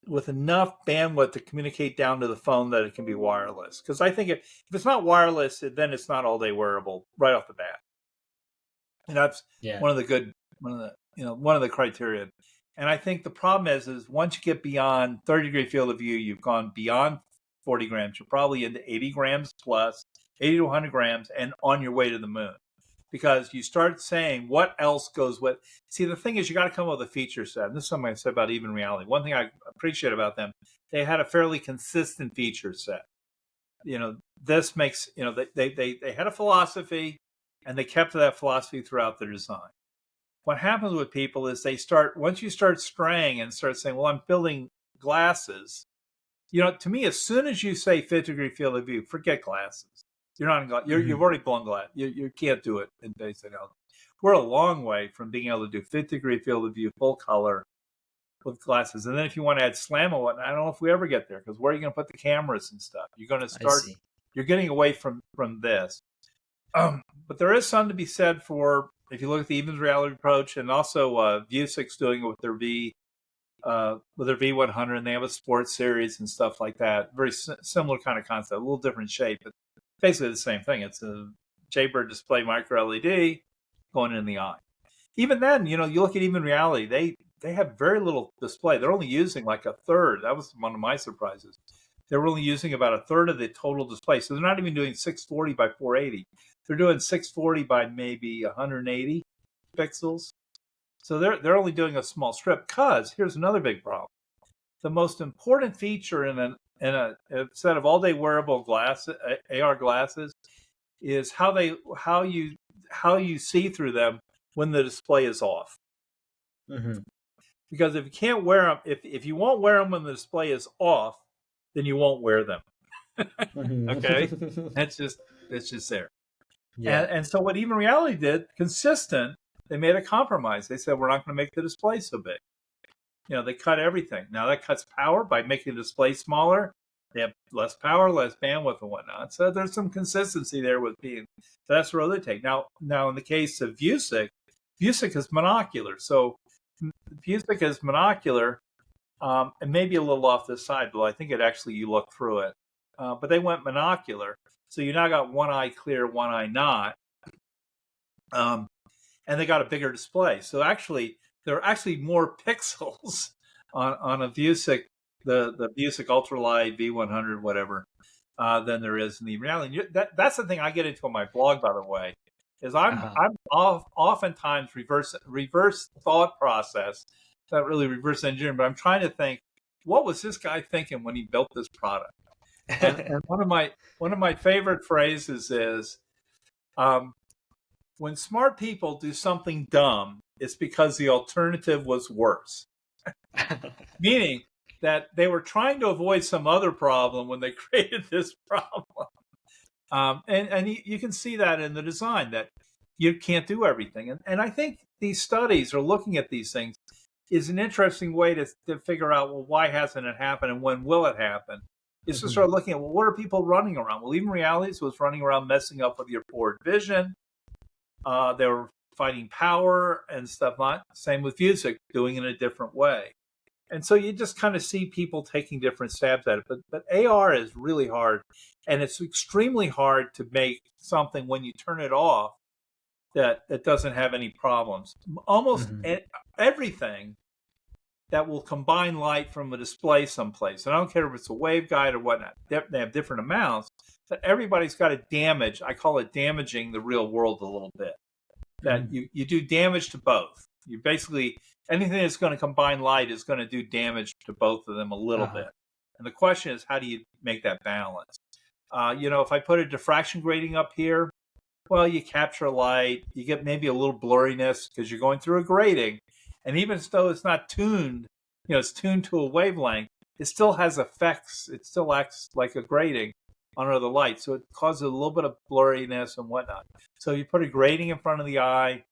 with enough bandwidth to communicate down to the phone that it can be wireless. Because I think if it's not wireless, then it's not all day wearable right off the bat. And that's Yeah. one of the criteria. And I think the problem is once you get beyond 30-degree field of view, you've gone beyond 40 grams. You're probably into 80 grams plus, 80 to 100 grams, and on your way to the moon. Because you start saying what else goes with. See, the thing is, you got to come up with a feature set. And this is something I said about Even Reality. One thing I appreciate about them, they had a fairly consistent feature set. This makes, they had a philosophy, and they kept to that philosophy throughout their design. What happens with people is once you start straying and start saying, well, I'm building glasses, to me, as soon as you say 50-degree field of view, forget glasses. You're not in glass. You've already blown glass. You can't do it in basic health. We're a long way from being able to do 50-degree field of view, full color with glasses. And then if you want to add slam or whatnot, I don't know if we ever get there, because where are you going to put the cameras and stuff? You're going to start. You're getting away from this. But there is something to be said for, if you look at the Even Reality approach, and also Vuzix's doing it with their V100, and they have a sports series and stuff like that. Very similar kind of concept, a little different shape, but basically the same thing. It's a Jaybird display micro LED going in the eye. Even then, you look at Even Reality, they have very little display. They're only using like a third. That was one of my surprises. They're only using about a third of the total display. So they're not even doing 640 by 480. They're doing 640 by maybe 180 pixels. So they're only doing a small strip, because here's another big problem. The most important feature in a set of all-day wearable AR glasses is how you see through them when the display is off. Mm-hmm. Because if you can't wear them, if you won't wear them when the display is off, then you won't wear them. Okay, it's just there. Yeah. And so what Even Reality did, consistent, they made a compromise. They said, we're not going to make the display so big. They cut everything. Now that cuts power by making the display smaller. They have less power, less bandwidth, and whatnot. So there's some consistency there with being. So that's the road they take. Now in the case of Vuzix is monocular. So Vuzix is monocular, and maybe a little off this side, but I think you look through it. But they went monocular. So you now got one eye clear, one eye not. And they got a bigger display. So there are actually more pixels on a Vuzix, the Vuzix Ultralight V100, whatever, than there is in the reality. That's the thing I get into on my blog, by the way, is I'm oftentimes reverse thought process, not really reverse engineering, but I'm trying to think, what was this guy thinking when he built this product? And one of my favorite phrases is, when smart people do something dumb, it's because the alternative was worse. Meaning that they were trying to avoid some other problem when they created this problem. And you can see that in the design, that you can't do everything. And I think these studies, or looking at these things, is an interesting way to figure out, well, why hasn't it happened and when will it happen? Is to start looking at, well, what are people running around? Well, Even Realities was running around messing up with your forward vision. They were fighting power and stuff. Same with Vuzix, doing it in a different way. And so you just kind of see people taking different stabs at it. But AR is really hard. And it's extremely hard to make something, when you turn it off, that doesn't have any problems. Almost everything that will combine light from a display someplace, and I don't care if it's a waveguide or whatnot, they have different amounts, but everybody's got to damage. I call it damaging the real world a little bit. That you do damage to both. You basically, anything that's going to combine light is going to do damage to both of them a little bit. And the question is, how do you make that balance? If I put a diffraction grating up here, well, you capture light, you get maybe a little blurriness because you're going through a grating. And even though it's not tuned, it's tuned to a wavelength, it still has effects. It still acts like a grating under the light. So it causes a little bit of blurriness and whatnot. So you put a grating in front of the eye,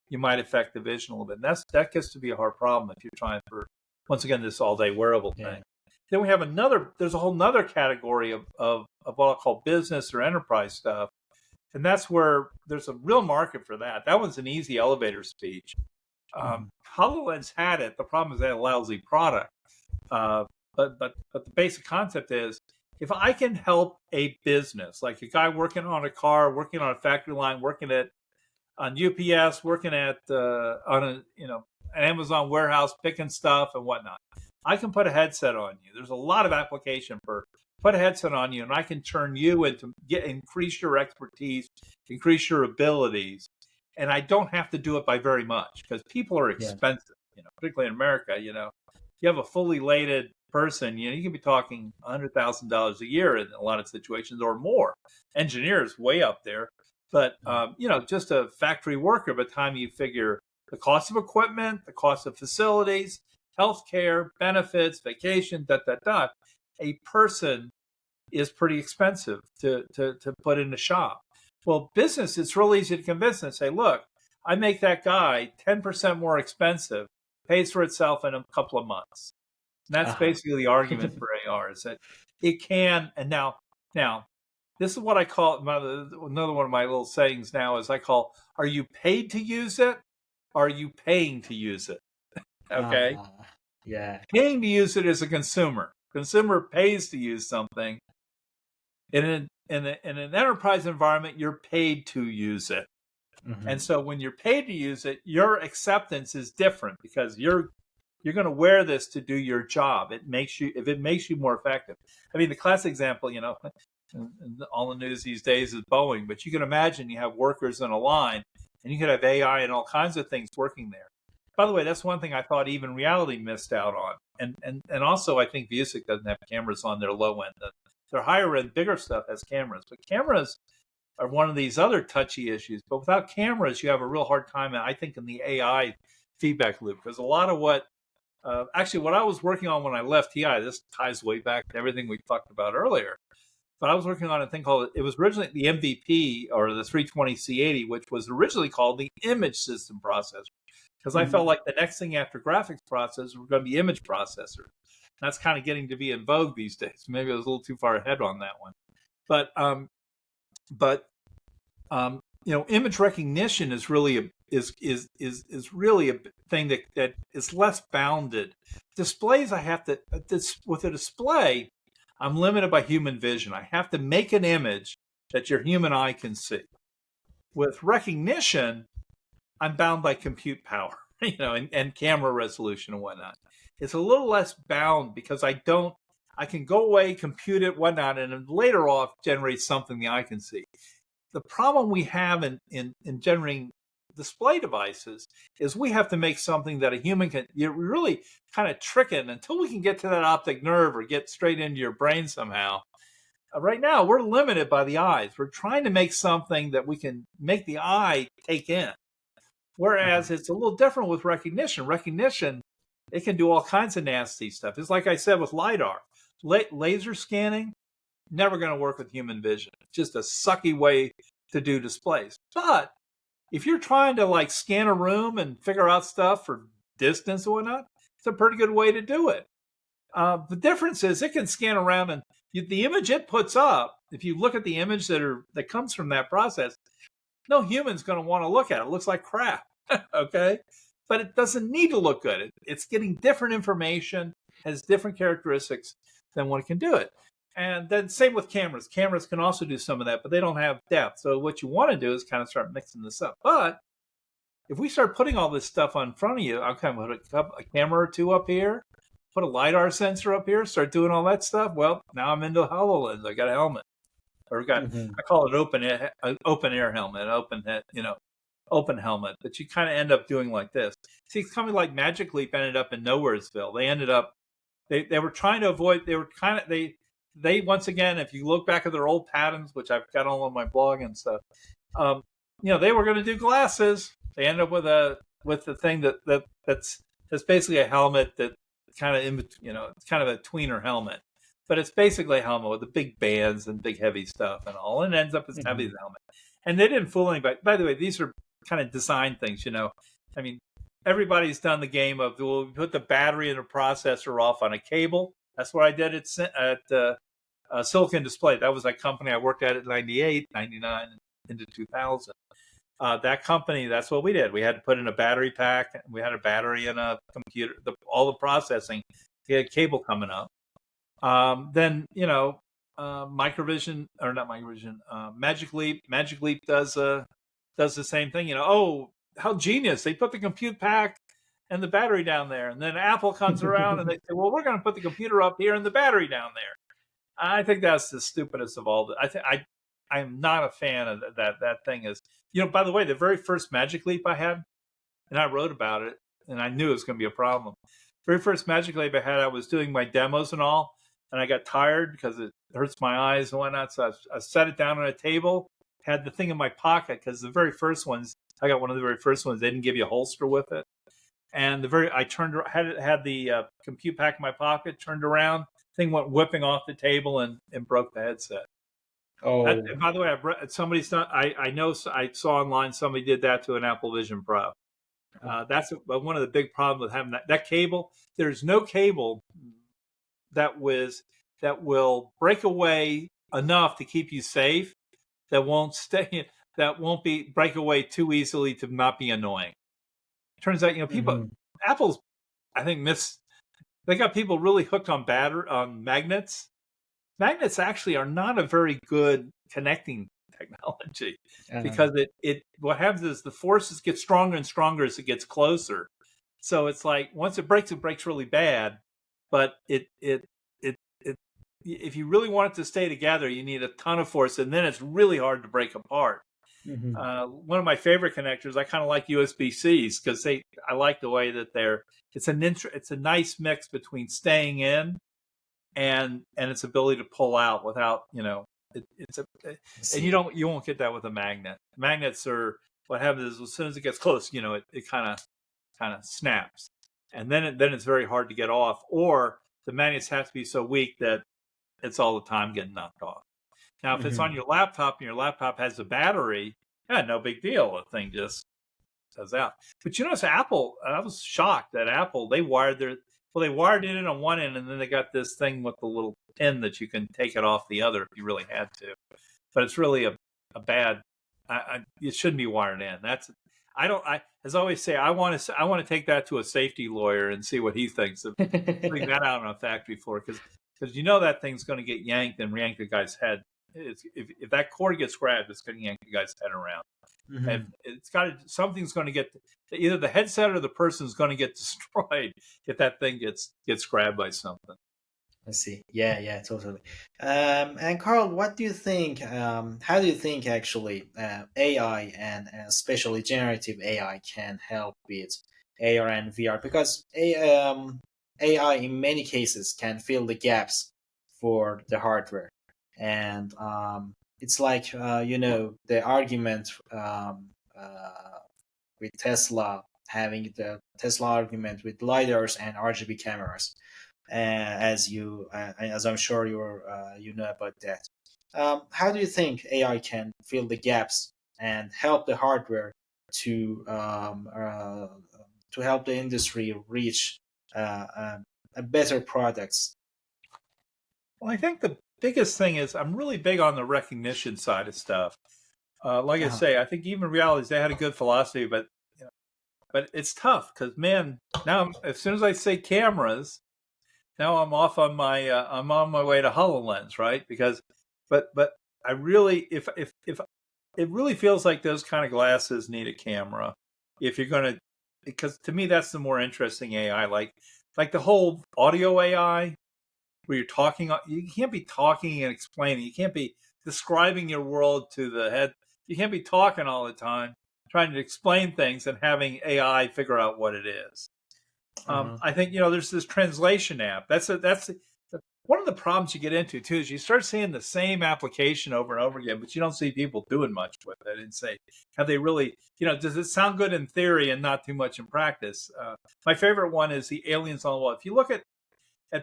you might affect the vision a little bit. And that gets to be a hard problem if you're trying for, once again, this all-day wearable thing. Then we have there's a whole nother category of what I'll call business or enterprise stuff. And that's where there's a real market for that. That one's an easy elevator speech. HoloLens had it. The problem is they had a lousy product. But the basic concept is, if I can help a business, like a guy working on a car, working on a factory line, working on UPS, working at on an Amazon warehouse, picking stuff and whatnot, I can put a headset on you. There's a lot of application for put a headset on you, and I can turn you into increase your expertise, increase your abilities, and I don't have to do it by very much, because people are expensive. Particularly in America. You have a fully lated person, you can be talking $100,000 a year in a lot of situations, or more. Engineers way up there, but just a factory worker. By the time you figure the cost of equipment, the cost of facilities, healthcare, benefits, vacation, a person is pretty expensive to put in a shop. Well, business, it's real easy to convince them and say, look, I make that guy 10% more expensive, pays for itself in a couple of months. And that's basically the argument for AR, is that it can. And now, this is what I call another one of my little sayings now is I call, are you paid to use it? Or are you paying to use it? Okay. Paying to use it is a consumer. Consumer pays to use something. In an enterprise environment, you're paid to use it. And so when you're paid to use it, your acceptance is different, because you're going to wear this to do your job. If it makes you more effective. I mean, the classic example, all the news these days is Boeing, but you can imagine you have workers in a line, and you could have AI and all kinds of things working there. By the way, that's one thing I thought even Reality missed out on. And also, I think Vuzix doesn't have cameras on their low end. Their higher end, bigger stuff has cameras, but cameras are one of these other touchy issues. But without cameras, you have a real hard time, I think, in the AI feedback loop, because a lot of what I was working on when I left TI, this ties way back to everything we talked about earlier. But I was working on a thing called, it was originally the MVP, or the 320C80, which was originally called the image system processor, because I felt like the next thing after graphics processors were going to be image processors. That's kind of getting to be in vogue these days. Maybe I was a little too far ahead on that one. But image recognition is really a thing that is less bounded. Displays, with a display, I'm limited by human vision. I have to make an image that your human eye can see. With recognition, I'm bound by compute power, and camera resolution and whatnot. It's a little less bound, because I can go away, compute it, whatnot, and then later off generate something the eye can see. The problem we have in generating display devices is we have to make something that a human can. You're really kind of trick it until we can get to that optic nerve or get straight into your brain somehow. Right now, we're limited by the eyes. We're trying to make something that we can make the eye take in. Whereas it's a little different with recognition. Recognition, it can do all kinds of nasty stuff. It's like I said with LiDAR. Laser scanning, never going to work with human vision. It's just a sucky way to do displays. But if you're trying to scan a room and figure out stuff for distance or whatnot, it's a pretty good way to do it. The difference is it can scan around, and the image it puts up, if you look at the image that comes from that process, no human's going to want to look at it. It looks like crap. Okay? But it doesn't need to look good. It's getting different information, has different characteristics than one can do it. And then same with cameras. Cameras can also do some of that, but they don't have depth. So what you want to do is kind of start mixing this up. But if we start putting all this stuff on front of you, I'll kind of put a camera or two up here, put a LiDAR sensor up here, start doing all that stuff. Well, now I'm into HoloLens. I got a helmet. I call it open air helmet, open helmet. But you kind of end up doing like this. See, it's coming like Magic Leap ended up in Nowheresville. They ended up, they were trying to avoid, they once again, if you look back at their old patents, which I've got all on my blog and stuff, they were going to do glasses. They ended up with the thing that's basically a helmet that kind of it's kind of a tweener helmet, but it's basically a helmet with the big bands and big heavy stuff and all, and it ends up as heavy as a helmet. And they didn't fool anybody. By the way, these are kind of design things, I mean, everybody's done the game of, we'll put the battery and the processor off on a cable. That's what I did at Silicon Display. That was a company I worked at 98, 99, into 2000. that company, that's what we did. We had to put in a battery pack. We had a battery in a computer, all the processing. We had cable coming up. Then, Microvision, or not Microvision, Magic Leap. Magic Leap does the same thing. Oh, how genius! They put the compute pack and the battery down there, and then Apple comes around and they say, "Well, we're going to put the computer up here and the battery down there." I think that's the stupidest of all. I'm not a fan of that. That thing is, by the way, the very first Magic Leap I had, and I wrote about it, and I knew it was going to be a problem. Very first Magic Leap I had, I was doing my demos and all, and I got tired because it hurts my eyes and whatnot. So I set it down on a table, had the thing in my pocket, because the very first ones, I got one of the very first ones. They didn't give you a holster with it, and I had the compute pack in my pocket, turned around, thing went whipping off the table and broke the headset. Oh, And by the way, I know I saw online somebody did that to an Apple Vision Pro. That's one of the big problems with having that cable. There's no cable that will break away enough to keep you safe. That won't break away too easily to not be annoying. Turns out, people, Apple's, I think, they got people really hooked on magnets. Magnets actually are not a very good connecting technology because what happens is the forces get stronger and stronger as it gets closer. So it's like once it breaks really bad. But if you really want it to stay together, you need a ton of force, and then it's really hard to break apart. One of my favorite connectors, I kind of like USB-Cs because I like the way that it's a nice mix between staying in and its ability to pull out without, and you won't get that with a magnet. Magnets are, what happens is as soon as it gets close, it kind of snaps, and then it's very hard to get off, or the magnets have to be so weak that it's all the time getting knocked off. Now, if it's on your laptop and your laptop has a battery, no big deal. The thing just goes out. But Apple, I was shocked that Apple, they wired it in on one end, and then they got this thing with the little pin that you can take it off the other if you really had to. But it's really a bad. It shouldn't be wired in. As I always say, I want to take that to a safety lawyer and see what he thinks of putting that out on a factory floor, because that thing's going to get yanked and yank the guy's head. If that cord gets grabbed, it's going to yank the guy's head around. And something's going to get, either the headset or the person's going to get destroyed if that thing gets grabbed by something. I see. Yeah, totally. And Carl, what do you think? How do you think actually AI and especially generative AI can help with AR and VR? Because AI in many cases can fill the gaps for the hardware, and it's like the argument with Tesla, having the Tesla argument with lidars and RGB cameras, as I'm sure you know about that. How do you think AI can fill the gaps and help the hardware to help the industry reach a better products? Well, I think the biggest thing is I'm really big on the recognition side of stuff. Like I say, I think even Realities, they had a good philosophy, but it's tough because, man, now as soon as I say cameras, now I'm off on I'm on my way to HoloLens, right? But I really, if it really feels like those kind of glasses need a camera if you're going to, because to me that's the more interesting AI, like the whole audio AI where you're talking. You can't be talking and explaining. You can't be describing your world to the head. You can't be talking all the time, trying to explain things and having AI figure out what it is. I think there's this translation app. That's one of the problems you get into too. Is you start seeing the same application over and over again, but you don't see people doing much with it. And say, have they really? Does it sound good in theory and not too much in practice? My favorite one is the aliens on the wall. If you look at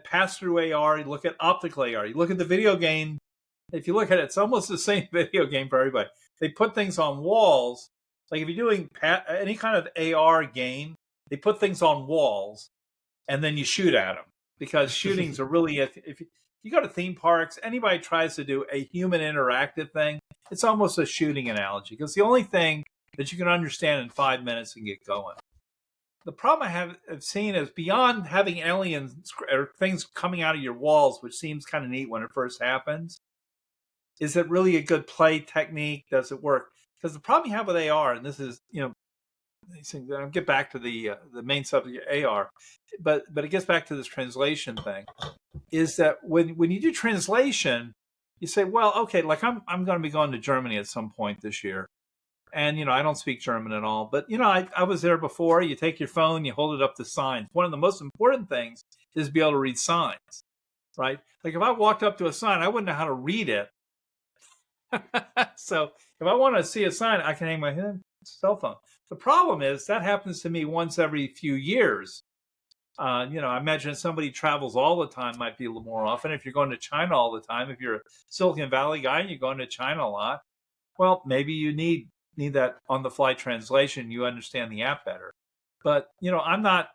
pass-through AR, you look at optical AR, you look at the video game. If you look at it, it's almost the same video game for everybody. They put things on walls. Like if you're doing any kind of AR game, they put things on walls, and then you shoot at them, because shootings are really, if you go to theme parks, anybody tries to do a human interactive thing, it's almost a shooting analogy, because the only thing that you can understand in 5 minutes and get going. The problem I have seen is beyond having aliens or things coming out of your walls, which seems kind of neat when it first happens. Is it really a good play technique? Does it work? Because the problem you have with AR, and this is, I'll get back to the main subject of AR, but it gets back to this translation thing. Is that when you do translation, you say, well, okay, like I'm going to be going to Germany at some point this year, and I don't speak German at all, but I was there before. You take your phone, you hold it up to signs. One of the most important things is to be able to read signs, right? Like if I walked up to a sign, I wouldn't know how to read it. So if I want to see a sign, I can hang my cell phone. The problem is that happens to me once every few years. I imagine somebody travels all the time might be a little more often. If you're going to China all the time, if you're a Silicon Valley guy and you're going to China a lot, well, maybe you need that on-the-fly translation. You understand the app better. But, I'm not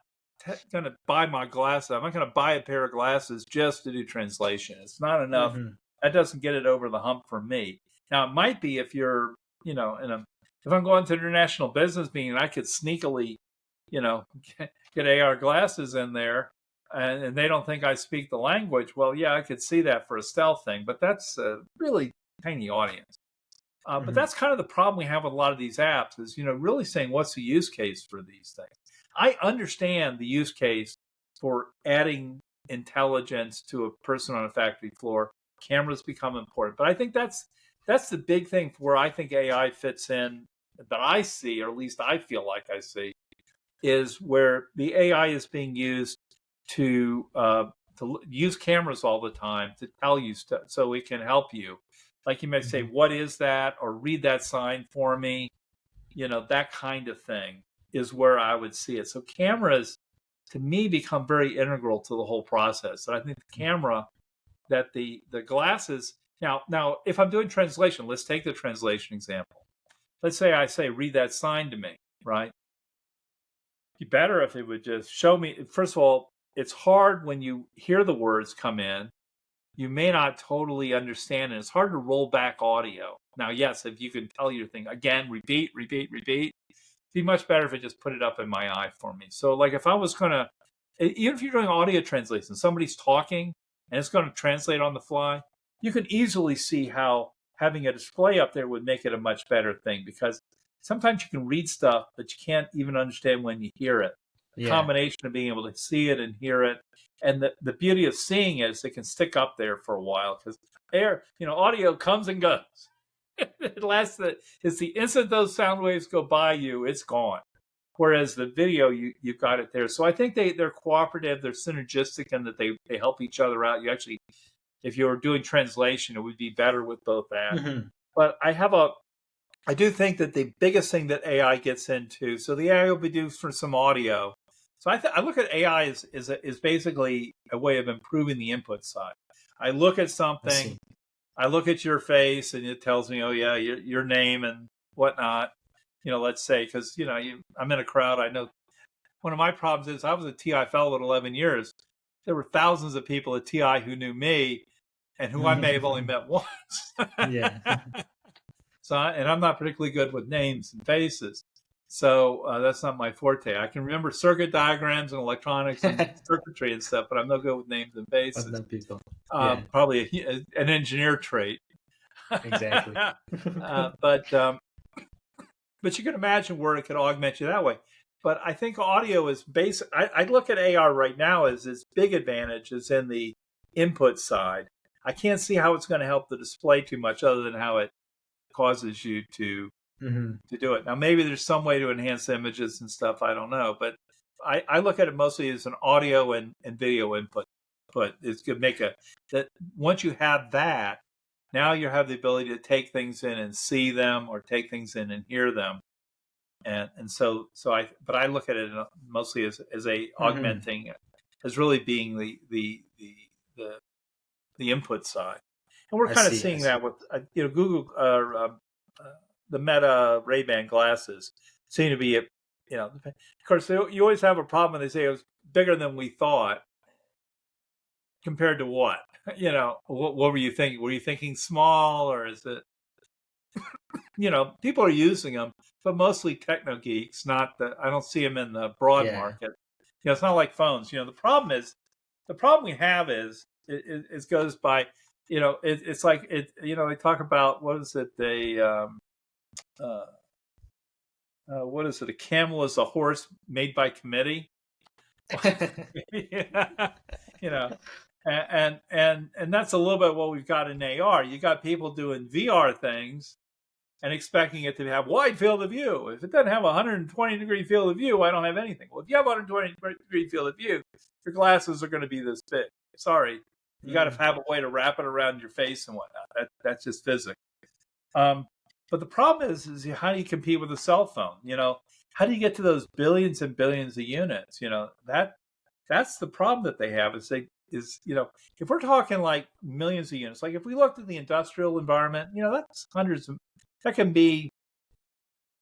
going to buy my glasses. I'm not going to buy a pair of glasses just to do translation. It's not enough. Mm-hmm. That doesn't get it over the hump for me. Now, it might be if you're, if I'm going to an international business meeting, I could sneakily, get AR glasses in there and they don't think I speak the language. Well, yeah, I could see that for a stealth thing, but that's a really tiny audience. But that's kind of the problem we have with a lot of these apps is, really saying what's the use case for these things. I understand the use case for adding intelligence to a person on a factory floor. Cameras become important, but I think that's the big thing for where I think AI fits in that I see, or at least I feel like I see, is where the AI is being used to use cameras all the time to tell you stuff so it can help you. Like you might say, what is that? Or read that sign for me. That kind of thing is where I would see it. So cameras, to me, become very integral to the whole process. And I think the camera, that the glasses, now, if I'm doing translation, let's take the translation example. Let's say I say, read that sign to me, right? It'd be better if it would just show me. First of all, it's hard when you hear the words come in. You may not totally understand it. It's hard to roll back audio. Now, yes, if you can tell your thing again, repeat, it'd be much better if it just put it up in my eye for me. So like if I was going to, even if you're doing audio translation, somebody's talking and it's going to translate on the fly, you can easily see how having a display up there would make it a much better thing, because sometimes you can read stuff, but you can't even understand when you hear it. The combination of being able to see it and hear it. And the beauty of seeing it is it can stick up there for a while, because audio comes and goes. It lasts. It's the instant those sound waves go by you, it's gone. Whereas the video, you've got it there. So I think they're cooperative, they're synergistic, and that they help each other out. You actually, if you were doing translation, it would be better with both that. But I do think that the biggest thing that AI gets into, so the AI will be due for some audio. So I look at AI as basically a way of improving the input side. I look at something, I look at your face, and it tells me, oh yeah, your name and whatnot. Let's say, because I'm in a crowd. I know one of my problems is I was a TI fellow at 11 years. There were thousands of people at TI who knew me, and who I may have only met once. Yeah. So, and I'm not particularly good with names and faces. So that's not my forte. I can remember circuit diagrams and electronics and circuitry and stuff, but I'm no good with names and faces. People. Probably an engineer trait. Exactly. But you can imagine where it could augment you that way. But I think audio is basic. I look at AR right now as its big advantage is in the input side. I can't see how it's going to help the display too much, other than how it causes you to do it. Now, maybe there's some way to enhance images and stuff. I don't know. But I look at it mostly as an audio and video input. But it's going to make that once you have that, now you have the ability to take things in and see them, or take things in and hear them. And so I look at it mostly as a augmenting, as really being the input side. And we're kind of seeing that with Google, the Meta Ray-Ban glasses seem to be, of course, you always have a problem when they say it was bigger than we thought. Compared to what? What were you thinking? Were you thinking small, or is it? People are using them, but mostly techno geeks. Not that I don't see them in the broad Yeah. market. It's not like phones. The problem we have is it goes by. It's like it. They talk about what is it? Uh, what is it? A camel is a horse made by committee. Yeah, you know, and that's a little bit what we've got in AR. You got people doing VR things and expecting it to have wide field of view. If it doesn't have a 120-degree field of view, I don't have anything. Well, if you have a 120-degree field of view, your glasses are going to be this big. Sorry, you got to have a way to wrap it around your face and whatnot. That's just physics. But the problem is how do you compete with a cell phone? How do you get to those billions and billions of units? That's the problem that they have if we're talking like millions of units, like if we looked at the industrial environment, that's that can be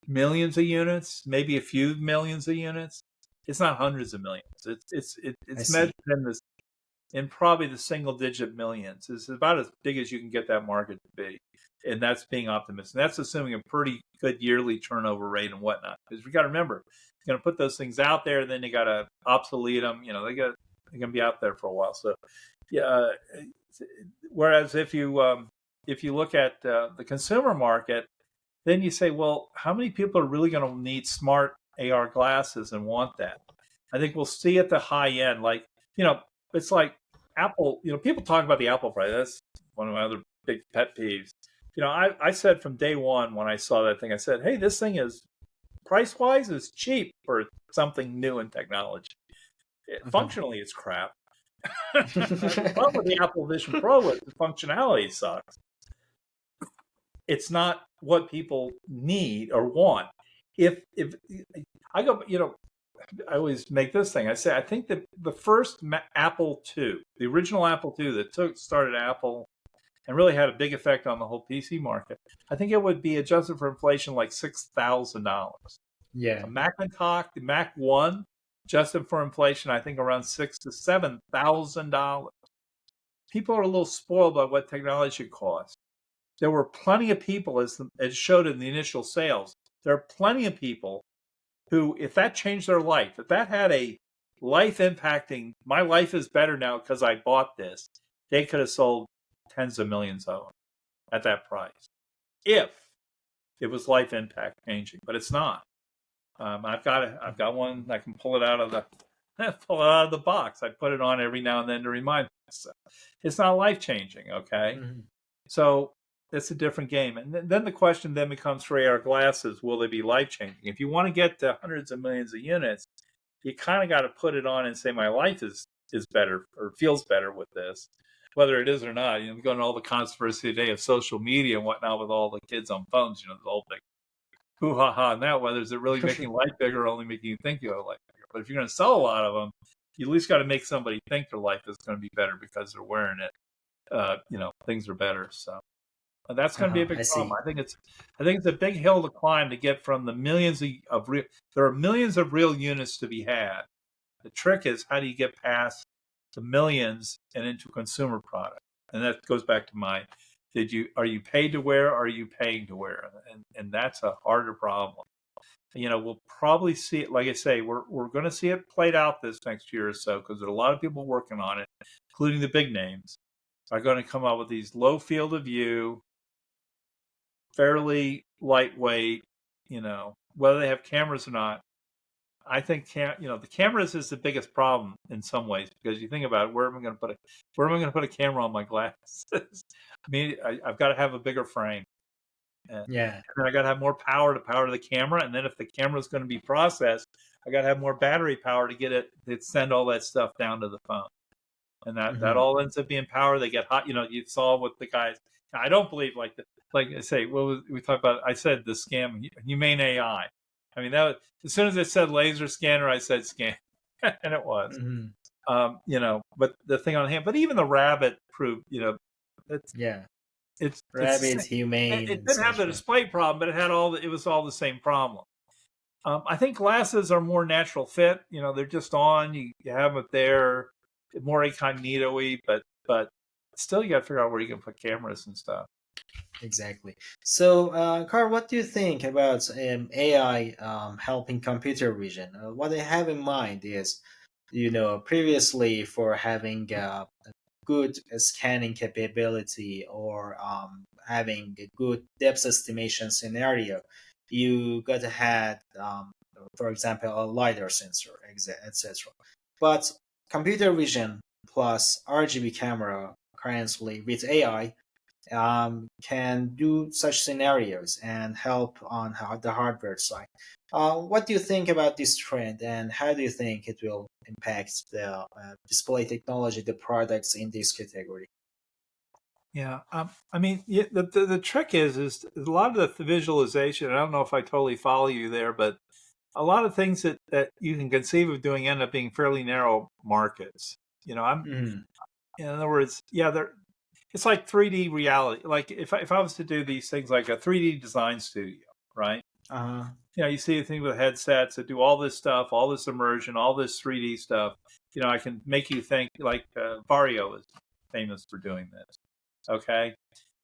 millions of units, maybe a few millions of units. It's not hundreds of millions. I It's measured see. in probably the single digit millions. It's about as big as you can get that market to be. And that's being optimistic. And that's assuming a pretty good yearly turnover rate and whatnot. Because we got to remember, you're going to put those things out there, then you got to obsolete them. They're going to be out there for a while. So, yeah. Whereas if you look at the consumer market, then you say, well, how many people are really going to need smart AR glasses and want that? I think we'll see at the high end, like, it's like Apple, people talk about the Apple price. That's one of my other big pet peeves. I said from day one when I saw that thing, I said, hey, this thing is price wise is cheap for something new in technology. Functionally, it's crap. The problem with the Apple Vision Pro is the functionality sucks. It's not what people need or want. If I go, I always make this thing. I say I think that the first Apple II, the original Apple II that started Apple and really had a big effect on the whole PC market, I think it would be adjusted for inflation like $6,000. Yeah. A Macintosh, the Mac One, adjusted for inflation, I think around $6,000 to $7,000. People are a little spoiled by what technology costs. There were plenty of people, as showed in the initial sales, there are plenty of people who, if that changed their life, if that had a life impacting, my life is better now because I bought this, they could have sold tens of millions of them at that price. If it was life impact changing, but it's not. I've got one. I can pull it out of the box. I put it on every now and then to remind myself. It's not life changing. Okay, so it's a different game. And then the question then becomes for AR glasses: will they be life changing? If you want to get to hundreds of millions of units, you kind of got to put it on and say my life is better or feels better with this, whether it is or not. Going to all the controversy today of social media and whatnot with all the kids on phones. The whole thing. Hoo ha ha! Now, whether is it really making life bigger or only making you think you have life bigger? But if you're going to sell a lot of them, you at least got to make somebody think their life is going to be better because they're wearing it. Things are better. So that's going to be a big I problem. see. I think it's a big hill to climb to get from the millions of real. There are millions of real units to be had. The trick is how do you get past the millions and into a consumer product? And that goes back to my are you paid to wear or are you paying to wear? And that's a harder problem. We'll probably see it, like I say, we're going to see it played out this next year or so because there are a lot of people working on it, including the big names, are going to come up with these low field of view, fairly lightweight, whether they have cameras or not. I think the cameras is the biggest problem in some ways because you think about it, where am I going to put a camera on my glasses? I mean, I've got to have a bigger frame, and Yeah. then I got to have more power to power the camera, and then if the camera is going to be processed, I got to have more battery power to get it to send all that stuff down to the phone, and that all ends up being power. They get hot. You saw what the guys. I don't believe like I say. We talked about? I said the scam, humane AI. I mean, that was, as soon as it said laser scanner, I said scan, and it was. But the thing on hand, but even the rabbit proved, it's Yeah. it's Rabbits, humane, it and didn't have such. the Yeah. display problem, but it was all the same problem. I think glasses are more natural fit. They're just on. You have it there, more incognito-y, but still you got to figure out where you can put cameras and stuff. Exactly. So, Carl, what do you think about AI helping computer vision? What I have in mind is, previously for having good scanning capability or having a good depth estimation scenario, you got to had, for example, a lidar sensor, etc. But computer vision plus RGB camera currently with AI can do such scenarios and help on the hardware side. What do you think about this trend, and how do you think it will impact the display technology, the products in this category? Yeah, I mean, the trick is a lot of the visualization. I don't know if I totally follow you there, but a lot of things that you can conceive of doing end up being fairly narrow markets. I'm Mm-hmm. in other words, yeah, it's like 3D reality. Like if I was to do these things like a 3D design studio, right? Uh-huh. You see the thing with headsets that do all this stuff, all this immersion, all this 3D stuff. I can make you think like Vario is famous for doing this. Okay,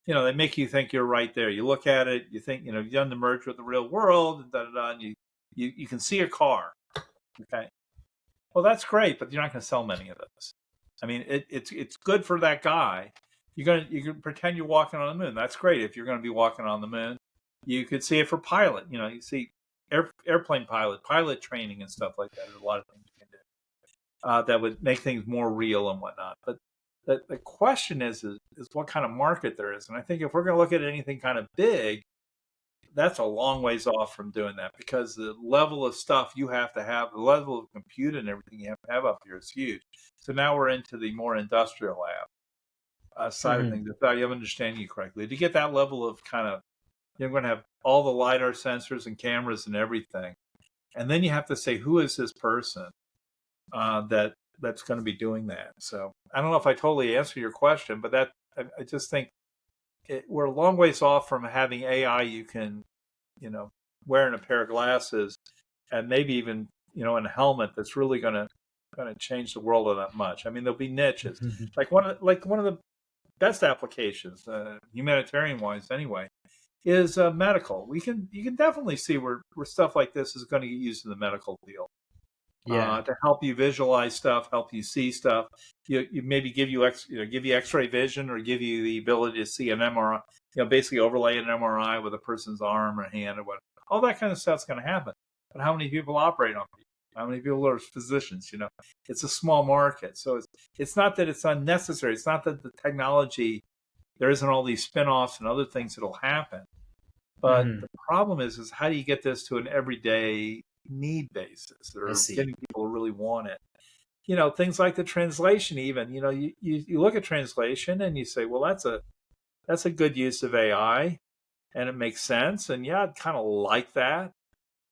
they make you think you're right there. You look at it, you think you've done the merge with the real world, and da da da. And you can see a car. Okay, well that's great, but you're not going to sell many of those. I mean, it's good for that guy. You can pretend you're walking on the moon. That's great if you're going to be walking on the moon. You could see it for pilot. You see airplane pilot training and stuff like that. There's a lot of things you can do that would make things more real and whatnot. But the question is what kind of market there is. And I think if we're going to look at anything kind of big, that's a long ways off from doing that because the level of stuff you have to have, the level of compute and everything you have to have up here is huge. So now we're into the more industrial lab side of Mm-hmm. things. If I am understanding you correctly, to get that level of kind of, you're going to have all the lidar sensors and cameras and everything, and then you have to say who is this person that's going to be doing that. So I don't know if I totally answer your question, but I just think we're a long ways off from having AI you can, you know, wearing a pair of glasses and maybe even, in a helmet that's really going to change the world that much. I mean, there'll be niches. Like one of the best applications, humanitarian wise anyway, is medical. You can definitely see where stuff like this is going to get used in the medical field Yeah. to help you visualize stuff, help you see stuff. You maybe give you X-ray vision or give you the ability to see an MRI. Basically overlay an MRI with a person's arm or hand or what. All that kind of stuff's going to happen. But how many people operate on people? How many people are physicians? It's a small market, so it's not that it's unnecessary. It's not that the technology there isn't all these spin-offs and other things that'll happen. But Mm-hmm. the problem is how do you get this to an everyday need basis I or see. getting people to really want it? Things like the translation even, you look at translation and you say, well, that's a good use of AI and it makes sense. And yeah, I'd kind of like that,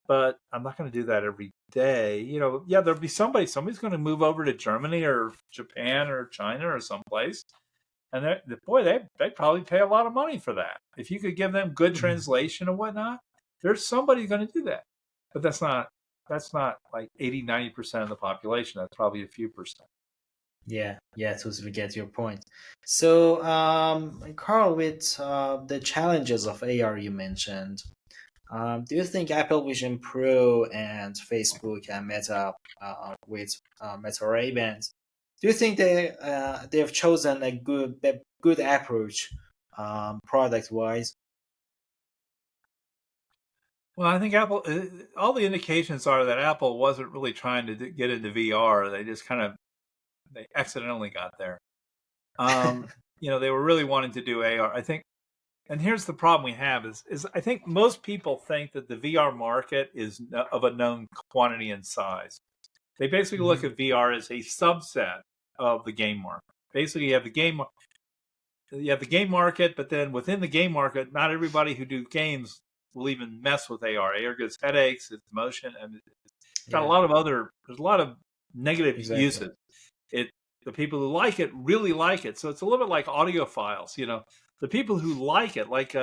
but I'm not going to do that every day. Yeah, there'll be somebody's going to move over to Germany or Japan or China or someplace. And boy, they probably pay a lot of money for that. If you could give them good Mhm. translation and whatnot, there's somebody going to do that. But that's not like 80-90% of the population. That's probably a few percent. Yeah, yeah, totally get your point. So, Carl, with the challenges of AR you mentioned, do you think Apple Vision Pro and Facebook and Meta with Meta Ray-Bans, do you think they have chosen a good approach product wise? Well, I think Apple, all the indications are that Apple wasn't really trying to get into VR. They just they accidentally got there. They were really wanting to do AR. I think, and here's the problem we have is I think most people think that the VR market is of a known quantity and size. They basically look Mhm. at VR as a subset of the game market. Basically, you have the game market, but then within the game market, not everybody who do games will even mess with AR. AR gives headaches, it's motion, and it's got a Yeah, lot of other. There's a lot of negative exactly. uses. It The people who like it really like it. So it's a little bit like audiophiles. The people who like it, like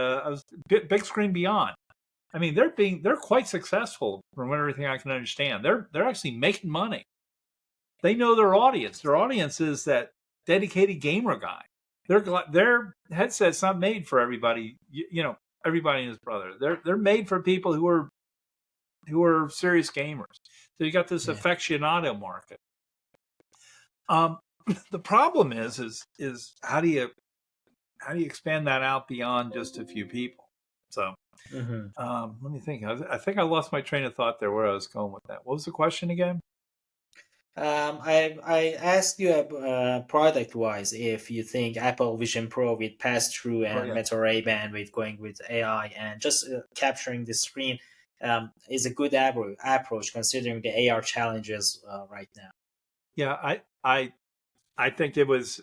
Big Screen Beyond. I mean, they're quite successful from everything I can understand. They're actually making money. They know their audience. Their audience is that dedicated gamer guy. their headset's not made for everybody. Everybody and his brother. They're made for people who are serious gamers. So you got this Yeah. aficionado market. The problem is how do you expand that out beyond just a few people? So Hmm. let me think. I think I lost my train of thought there where I was going with that. What was the question again? I asked you product wise if you think Apple Vision Pro with pass through Oh and yeah. Meta Ray Ban with going with AI and just capturing the screen is a good approach considering the AR challenges right now. Yeah, I think it was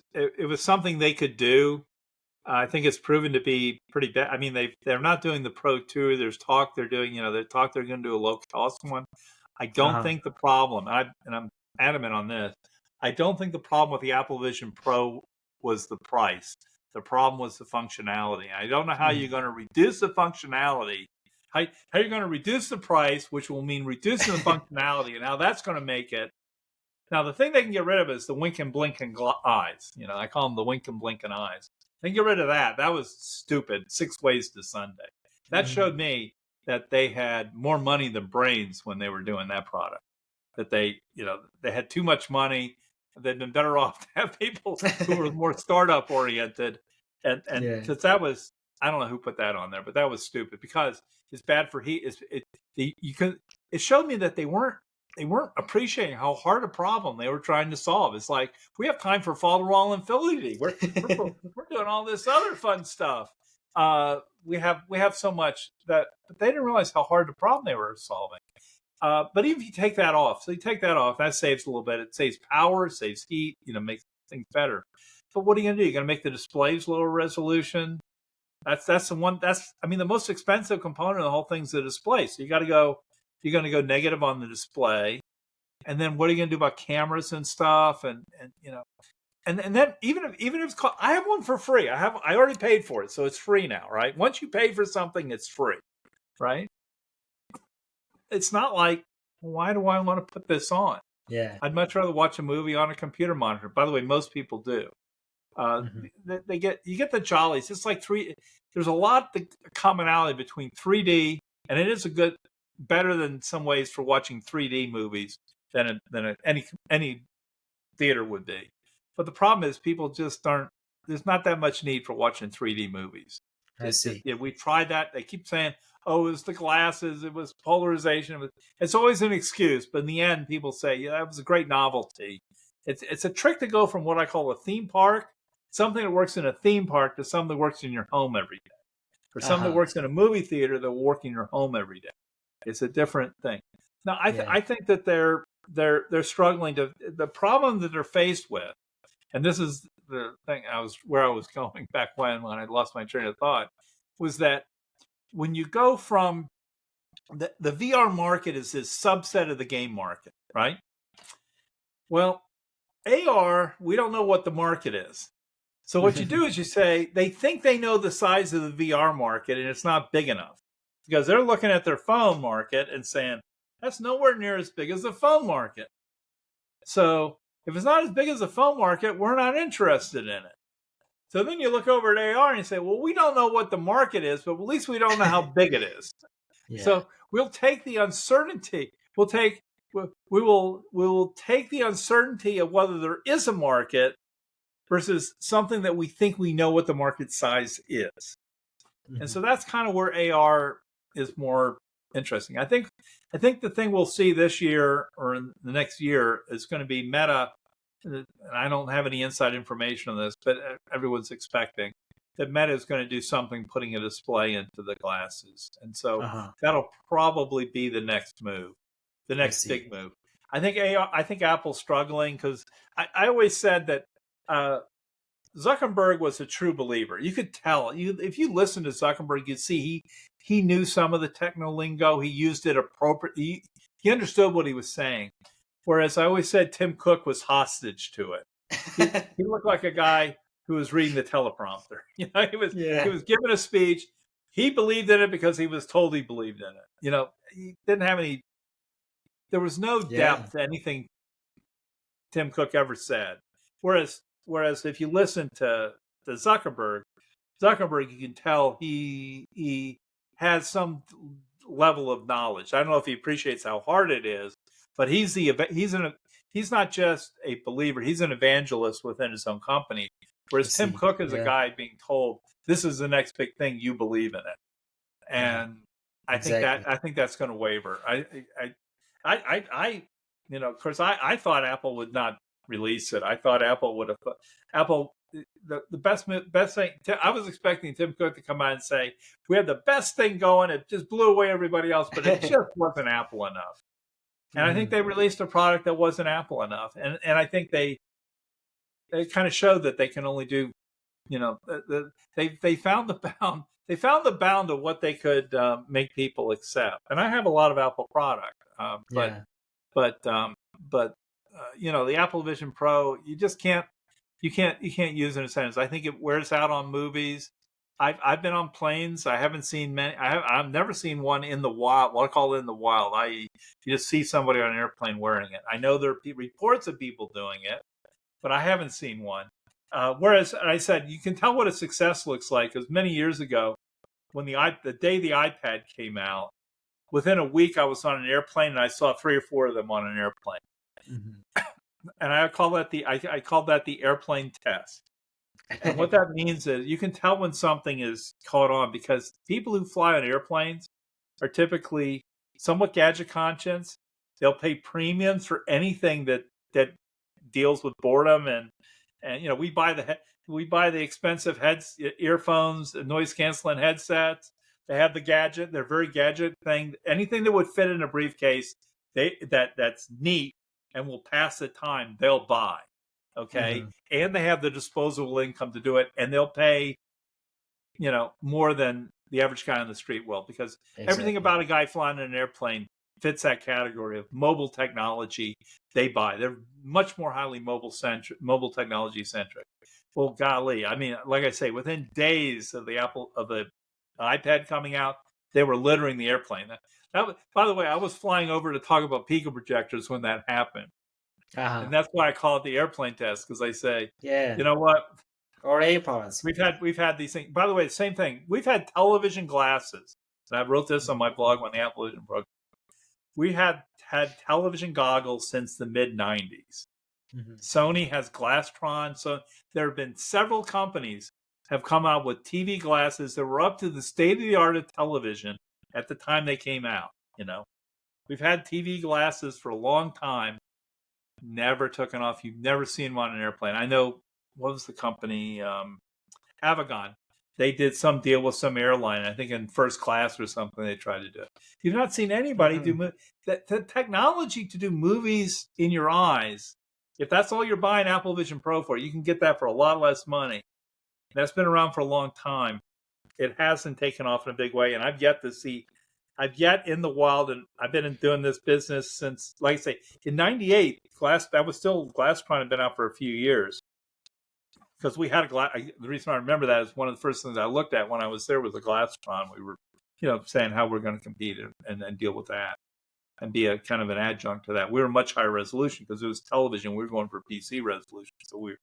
something they could do. I think it's proven to be pretty bad. I mean, they're not doing the Pro 2. There's talk they're doing, they talk they're going to do a low cost one. I don't Uh-huh. think the problem, and I'm adamant on this, I don't think the problem with the Apple Vision Pro was the price. The problem was the functionality. I don't know how you're Mhm. going to reduce the functionality. How you're going to reduce the price, which will mean reducing the functionality, and how that's going to make it. Now, the thing they can get rid of is the wink and blink and eyes. I call them the wink and blink and eyes. They can get rid of that. That was stupid. 6 ways to Sunday. That Mhm. showed me that they had more money than brains when they were doing that product. That they had too much money. They'd been better off to have people who were more startup oriented. And Yeah, because that was, I don't know who put that on there, but that was stupid because it's bad for heat. It showed me that they weren't appreciating how hard a problem they were trying to solve. It's like we have time for fall to wall infinity. We're doing all this other fun stuff. We have so much that, but they didn't realize how hard the problem they were solving. But even if you take that off, so you take that off, that saves a little bit. It saves power, saves heat, makes things better. But what are you going to do? You're going to make the displays lower resolution. That's the one. The most expensive component of the whole thing's the display. So you're going to go negative on the display, and then what are you going to do about cameras and stuff? And then even if it's called, I have one for free. I already paid for it, so it's free now, right? Once you pay for something, it's free, right? It's not like, why do I want to put this on? yeah. I'd much rather watch a movie on a computer monitor. By the way, most people do. Uh, Mhm. you get the jollies. It's like There's a lot of commonality between 3D, and it is better than some ways for watching 3D movies than any theater would be. But the problem is people just aren't. There's not that much need for watching 3D movies. I see. We tried that. They keep saying, "Oh, it was the glasses. It was polarization." It's always an excuse, but in the end, people say, "Yeah, that was a great novelty." It's a trick to go from what I call a theme park, something that works in a theme park, to something that works in your home every day, or something that Uh-huh. works in a movie theater that will work in your home every day. It's a different thing. Now, Yeah. I think that they're struggling to the problem that they're faced with, and this is the thing where I was going back when I lost my train of thought, was that when you go from the VR market is this subset of the game market, right? Well, AR, we don't know what the market is. So what you do is you say they think they know the size of the VR market and it's not big enough because they're looking at their phone market and saying that's nowhere near as big as the phone market. So if it's not as big as the phone market, we're not interested in it. So then you look over at AR and you say, well, we don't know what the market is, but at least we don't know how big it is. Yeah. So we'll take the uncertainty. We will take the uncertainty of whether there is a market versus something that we think we know what the market size is. And Mhm. so that's kind of where AR is more interesting. I think the thing we'll see this year or in the next year is going to be Meta. And I don't have any inside information on this, but everyone's expecting that Meta is going to do something putting a display into the glasses. And so Uh-huh. that'll probably be the next move, the I next see. big move. I think Apple's struggling because I always said that Zuckerberg was a true believer. You could tell. If you listen to Zuckerberg, you'd see he knew some of the techno lingo. He used it appropriately. He understood what he was saying. Whereas I always said Tim Cook was hostage to it. He looked like a guy who was reading the teleprompter. He Yeah. was giving a speech. He believed in it because he was told he believed in it. He didn't have any. There was no Yeah. depth to anything Tim Cook ever said. Whereas if you listen to to Zuckerberg, you can tell he has some level of knowledge. I don't know if he appreciates how hard it is, but he's not just a believer; he's an evangelist within his own company. I Whereas Tim see. Cook is a Yeah, guy being told, "This is the next big thing. You believe in it," yeah, and exactly. I think that's going to waver. I of course, I thought Apple would not release it. I thought Apple would have. Apple, the best thing. I was expecting Tim Cook to come out and say, "We have the best thing going. It just blew away everybody else, but it just wasn't Apple enough." And I think Mhm. they released a product that wasn't Apple enough, and I think they kind of showed that they can only do, they found the bound. They found the bound of what they could make people accept. And I have a lot of Apple product, Yeah, but um, but the Apple Vision Pro, you just can't you can't use it in a sentence. I think it wears out on movies. I've been on planes. I haven't seen many. I've never seen one in the wild. What I call it in the wild, i.e., you just see somebody on an airplane wearing it. I know there are reports of people doing it, but I haven't seen one. Whereas I said you can tell what a success looks like because many years ago, when the day the iPad came out, within a week I was on an airplane and I saw 3 or 4 of them on an airplane, mhm. and I called that the airplane test. And what that means is you can tell when something is caught on because people who fly on airplanes are typically somewhat gadget conscious. They'll pay premiums for anything that deals with boredom, and we buy the expensive earphones, noise canceling headsets. They have the gadget. They're very gadget thing. Anything that would fit in a briefcase, that's neat and will pass the time. They'll buy. Okay, Mhm. and they have the disposable income to do it, and they'll pay more than the average guy on the street will, because everything Exactly. about a guy flying in an airplane fits that category of mobile technology they buy. They're much more highly mobile technology centric. Well, golly, I mean, like I say, within days of the iPad coming out, they were littering the airplane. By the way, I was flying over to talk about Pico projectors when that happened, Uh-huh. and that's why I call it the airplane test, because I say, you Yeah. know what, Or AirPods. we've had these things. By the way, the same thing. We've had television glasses. And I wrote this on my blog when the Apple Vision broke. We had television goggles since the mid '90s. Mhm. Sony has Glasstron. So there have been several companies have come out with TV glasses that were up to the state of the art of television at the time they came out. We've had TV glasses for a long time. Never took it off. You've never seen one on an airplane. I know, what was the company? Avagon. They did some deal with some airline, I think in first class or something. They tried to do it. You've not seen anybody do Mhm. the technology to do movies in your eyes. If that's all you're buying Apple Vision Pro for, you can get that for a lot less money. That's been around for a long time. It hasn't taken off in a big way, and I've yet in the wild, and I've been doing this business since, like I say, in '98. Glasstron had been out for a few years, because we had a glass. The reason I remember that is one of the first things I looked at when I was there was a Glasstron. We were, saying how we're going to compete and deal with that and be a kind of an adjunct to that. We were much higher resolution because it was television. We were going for PC resolution, so we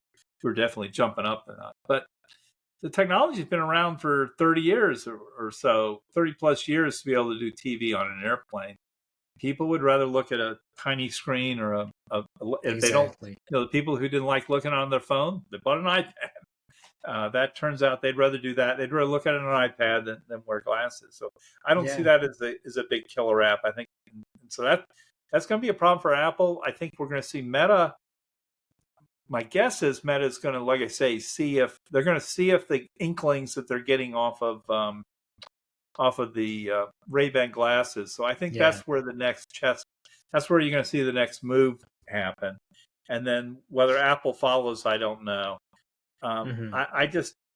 were definitely jumping up than that. But the technology's been around for 30 years or so, 30 plus years to be able to do TV on an airplane. People would rather look at a tiny screen or if they don't, Exactly. the people who didn't like looking on their phone, they bought an iPad. That turns out they'd rather do that. They'd rather look at an iPad than wear glasses. So I don't see Yeah. that as a big killer app. I think, so that's going to be a problem for Apple. I think we're going to see Meta. My guess is Meta is going to, like I say, see if they're going to see if the inklings that they're getting off of the Ray-Ban glasses. So I think Yeah. that's where the next chess. That's where you're going to see the next move happen. And then whether Apple follows, I don't know. Mhm.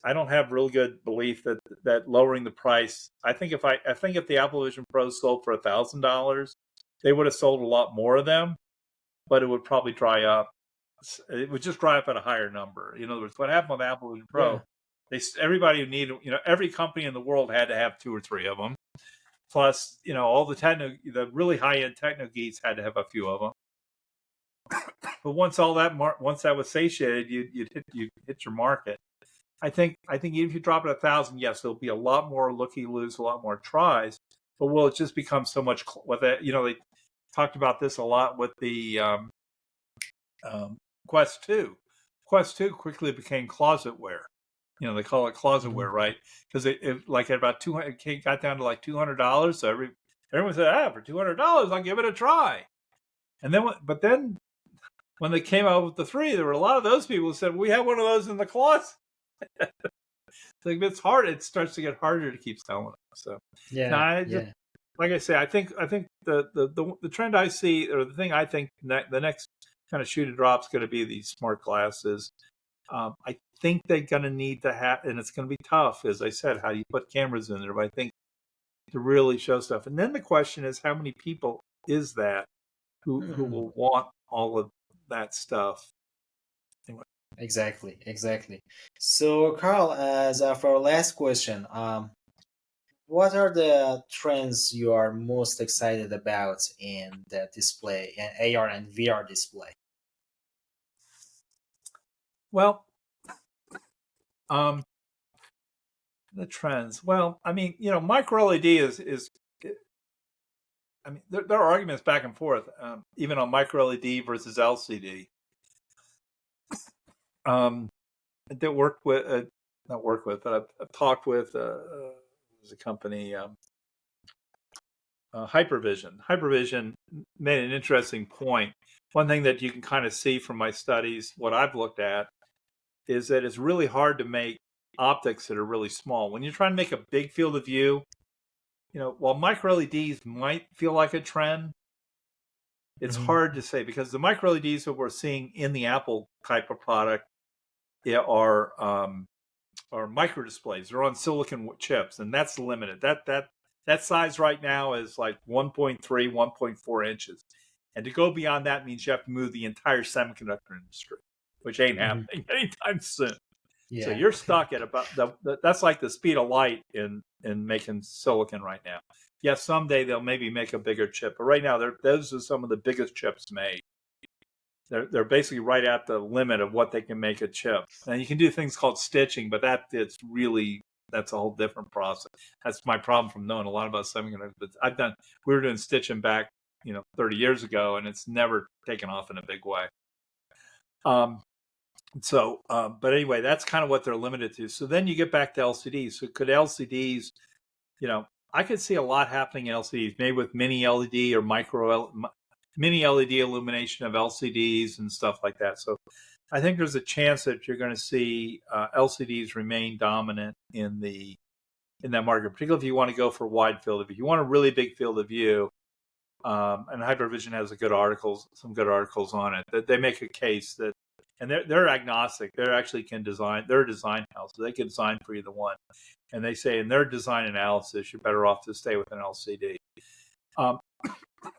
I don't have real good belief that lowering the price. I think if the Apple Vision Pro sold for $1,000, they would have sold a lot more of them, but it would probably dry up. It would just dry up at a higher number. In other words, what happened with Apple Vision Pro? Yeah. Everybody who needed, every company in the world had to have 2 or 3 of them. Plus, all the really high end techno geeks had to have a few of them. But once that was satiated, you hit your market. even if you drop it 1,000, yes, there'll be a lot more looky-loos, a lot more tries, but will it just become so much with it? They talked about this a lot with the Quest 2. Quest 2 quickly became closet wear. They call it closet wear, right? Because it like at about 200, it got down to like $200. So everyone said, for $200, I'll give it a try. And then when they came out with the 3, there were a lot of those people who said, we have one of those in the closet. It's hard. It starts to get harder to keep selling them. So like I say, I think the trend I see, or the thing I think the next kind of shoe to drop is going to be these smart glasses. I think they're going to need to have, and it's going to be tough, as I said, how do you put cameras in there? But I think to really show stuff. And then the question is, how many people is that who will want all of that stuff? Anyway. Exactly. So, Carl, as for our last question, what are the trends you are most excited about in the display, in AR and VR display? Well, the trends. Well, I mean, micro LED is. I mean, there are arguments back and forth, even on micro LED versus LCD. That work with, not work with, but I've talked with there's a company, Hypervision. Hypervision made an interesting point. One thing that you can kind of see from my studies, what I've looked at, is that it's really hard to make optics that are really small. When you're trying to make a big field of view, while micro LEDs might feel like a trend, it's hard to say, because the micro LEDs that we're seeing in the Apple type of product are micro displays. They're on silicon chips, and that's limited. That size right now is like 1.3, 1.4 inches. And to go beyond that means you have to move the entire semiconductor industry, which ain't happening anytime soon. Yeah. So you're stuck at about that's like the speed of light in making silicon right now. Yes, someday they'll maybe make a bigger chip, but right now those are some of the biggest chips made. They're basically right at the limit of what they can make a chip. And you can do things called stitching, but that's a whole different process. That's my problem from knowing a lot about semiconductors. But we were doing stitching back, 30 years ago, and it's never taken off in a big way. But anyway, that's kind of what they're limited to. So then you get back to LCDs. So could LCDs, I could see a lot happening in LCDs, maybe with mini LED or mini LED illumination of LCDs and stuff like that. So I think there's a chance that you're going to see LCDs remain dominant in that market, particularly if you want to go for wide field of view. If you want a really big field of view, and Hypervision has some good articles on it, that they make a case that, and they're agnostic. They actually can design. They're a design house, so they can design for either one. And they say in their design analysis, you're better off to stay with an LCD.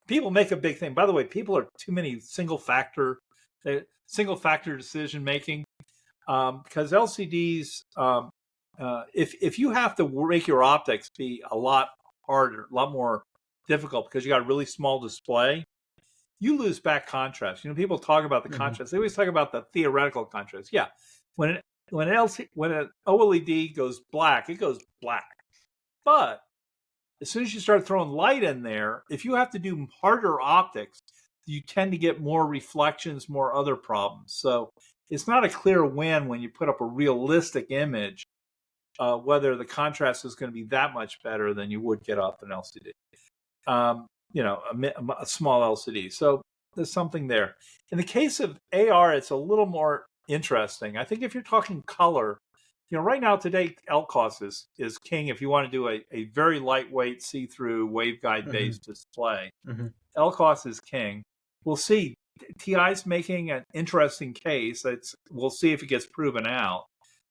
People make a big thing. By the way, people are too many single factor decision making, because LCDs, if you have to make your optics be a lot harder, a lot more difficult because you got a really small display, you lose back contrast. People talk about the contrast. They always talk about the theoretical contrast. Yeah, when an OLED goes black, it goes black. But as soon as you start throwing light in there, if you have to do harder optics, you tend to get more reflections, more other problems. So it's not a clear win when you put up a realistic image, whether the contrast is going to be that much better than you would get off an LCD. A small LCD. So there's something there. In the case of AR, it's a little more interesting. I think if you're talking color, right now today, LCOS is king. If you want to do a very lightweight, see-through waveguide-based display, LCOS is king. We'll see. TI's making an interesting case. We'll see if it gets proven out.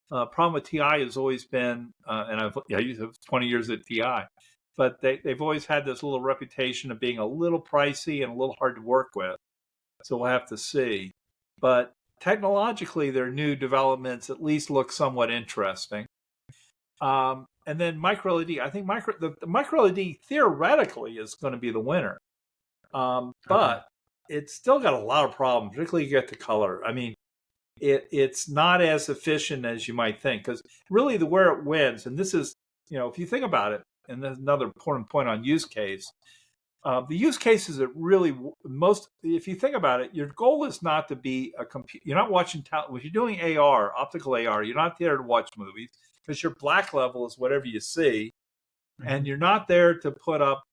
Problem with TI has always been, and I used 20 years at TI, but they've always had this little reputation of being a little pricey and a little hard to work with. So we'll have to see. But technologically, their new developments at least look somewhat interesting. And then micro LED, I think the micro LED theoretically is going to be the winner. But it's still got a lot of problems, particularly you get the color. I mean, it's not as efficient as you might think, because really where it wins, and this is, if you think about it, and there's another important point on use case. The use cases that really if you think about it, your goal is not to be a computer. You're not watching, if you're doing AR, optical AR, you're not there to watch movies, because your black level is whatever you see. And you're not there to put up,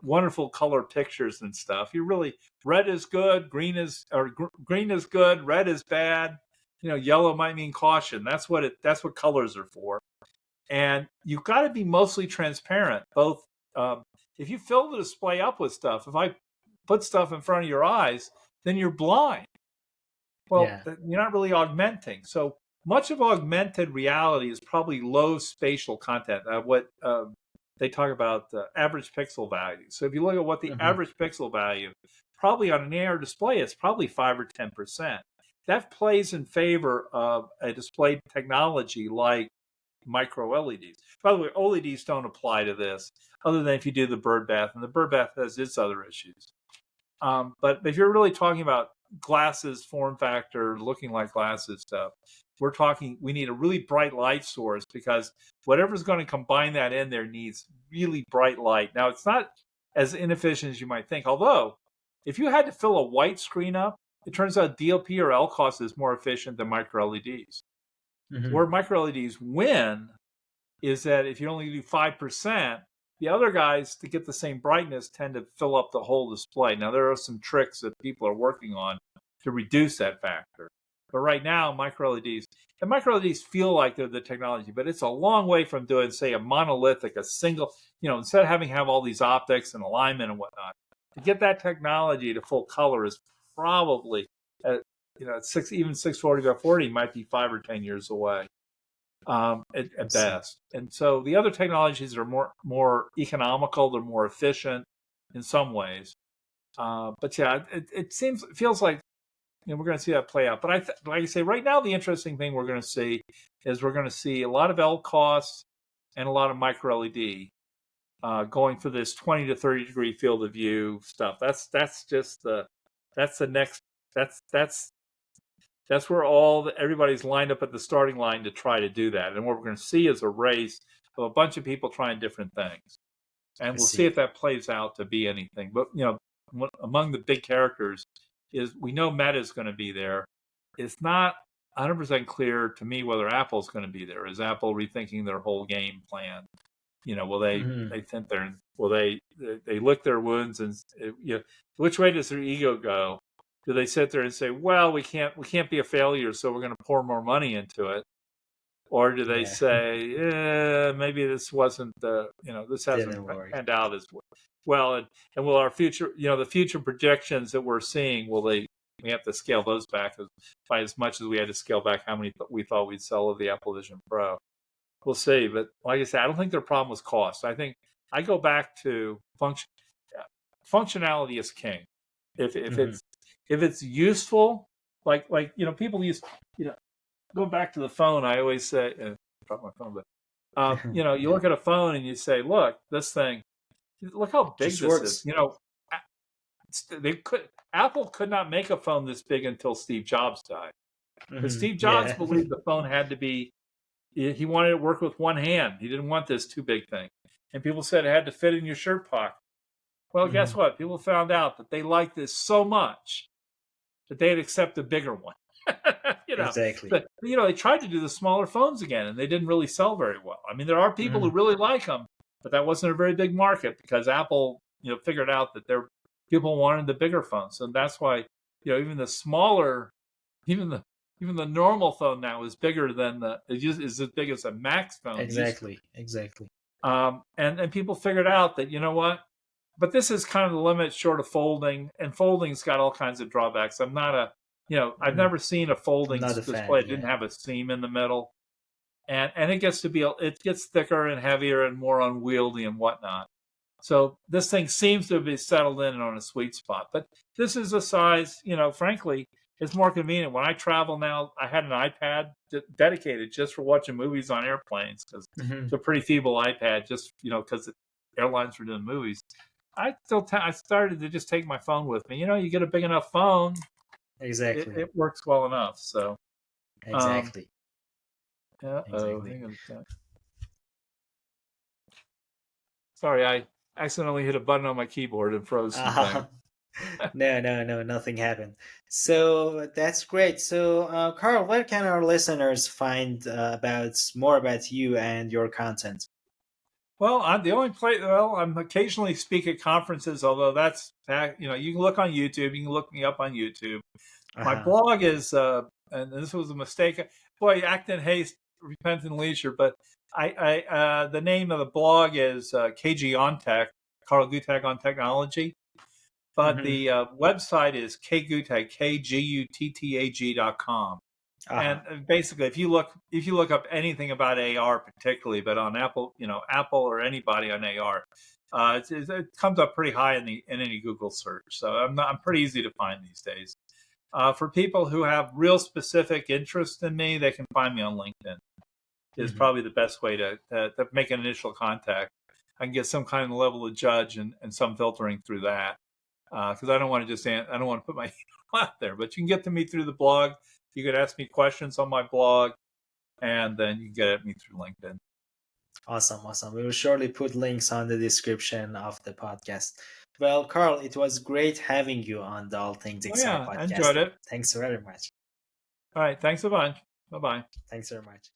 wonderful color pictures and stuff. You really, red is good, green is good, red is bad. Yellow might mean caution. That's what colors are for. And you've got to be mostly transparent. Both, if you fill the display up with stuff, if I put stuff in front of your eyes, then you're blind. Well, you're not really augmenting. So much of augmented reality is probably low spatial content. What they talk about average pixel value. So if you look at what the average pixel value, probably on an AR display, it's probably 5 or 10%. That plays in favor of a display technology like micro LEDs. By the way, OLEDs don't apply to this, other than if you do the bird bath, and the bird bath has its other issues. But if you're really talking about glasses, form factor, looking like glasses stuff, we need a really bright light source, because whatever's going to combine that in there needs really bright light. Now, it's not as inefficient as you might think. Although, if you had to fill a white screen up, it turns out DLP or LCOS is more efficient than micro LEDs. Where micro LEDs win is that if you only do 5%, the other guys, to get the same brightness, tend to fill up the whole display. Now, there are some tricks that people are working on to reduce that factor. But right now, micro LEDs feel like they're the technology, but it's a long way from doing, say, a monolithic, a single, instead of have all these optics and alignment and whatnot. To get that technology to full color is probably, even 640 by 40 might be 5 or 10 years away at best. And so the other technologies are more economical, they're more efficient in some ways. But yeah, it feels like we're going to see that play out. But like I say, right now, the interesting thing we're going to see is we're going to see a lot of LCOS and a lot of micro LED going for this 20 to 30 degree field of view stuff. That's where everybody's lined up at the starting line to try to do that. And what we're going to see is a race of a bunch of people trying different things. And we'll see if that plays out to be anything. But, among the big characters is, we know Meta is going to be there. It's not 100% clear to me whether Apple's going to be there. Is Apple rethinking their whole game plan? Will they think will they lick their wounds, and which way does their ego go? Do they sit there and say, well, we can't be a failure, so we're going to pour more money into it? Or do they say, maybe this wasn't this hasn't panned out as well, and will our future, the future projections that we're seeing, we have to scale those back by as much as we had to scale back how many we thought we'd sell of the Apple Vision Pro. We'll see. But like I said, I don't think their problem was cost. I think I go back to functionality is king. If it's useful, like people use, going back to the phone, I always say, drop my phone, but you look at a phone and you say, look, this thing, look how big this works. Is. Apple could not make a phone this big until Steve Jobs died. But Steve Jobs believed the phone had to be, he wanted it to work with one hand. He didn't want this too big thing. And people said it had to fit in your shirt pocket. Well, guess what? People found out that they liked this so much that they'd accept a bigger one. Exactly. But, they tried to do the smaller phones again, and they didn't really sell very well. I mean, there are people who really like them, but that wasn't a very big market, because Apple, figured out that people wanted the bigger phones. And that's why, even the smaller, even the normal phone now is bigger than is as big as a Max phone. Exactly. And people figured out that, what? But this is kind of the limit short of folding, and folding's got all kinds of drawbacks. I'm not I've never seen a folding display that didn't have a seam in the middle. And it gets thicker and heavier and more unwieldy and whatnot. So this thing seems to be settled in on a sweet spot. But this is a size, frankly, it's more convenient. When I travel now, I had an iPad dedicated just for watching movies on airplanes, because it's a pretty feeble iPad, just, because the airlines were doing movies. I started to just take my phone with me. You get a big enough phone, Exactly. it works well enough. So, um, Exactly. Exactly. hang on a sec. Sorry, I accidentally hit a button on my keyboard and froze some things. Uh, no, nothing happened. So that's great. So, Carl, where can our listeners find about more about you and your content? Well, I'm the only place. Well, I'm occasionally speak at conferences, although that's you can look on YouTube. You can look me up on YouTube. My Uh-huh. blog is, and this was a mistake. Boy, act in haste, repent in leisure. But the name of the blog is KG on Tech, Karl Guttag on Technology. But Hmm. the website is kguttag.com. And Uh-huh. basically, if you look up anything about AR, particularly, but on Apple, Apple or anybody on AR, it comes up pretty high in any Google search. So I'm pretty easy to find these days. For people who have real specific interest in me, they can find me on LinkedIn. Is Hmm. probably the best way to make an initial contact. I can get some kind of level of judge and some filtering through that because I don't want to I don't want to put my out there. But you can get to me through the blog. You can ask me questions on my blog, and then you can get at me through LinkedIn. Awesome, awesome. We will surely put links on the description of the podcast. Well, Carl, it was great having you on the All Things Oh XR yeah, I podcast. enjoyed it. Thanks very much. All right, thanks a bunch. Bye bye. Thanks very much.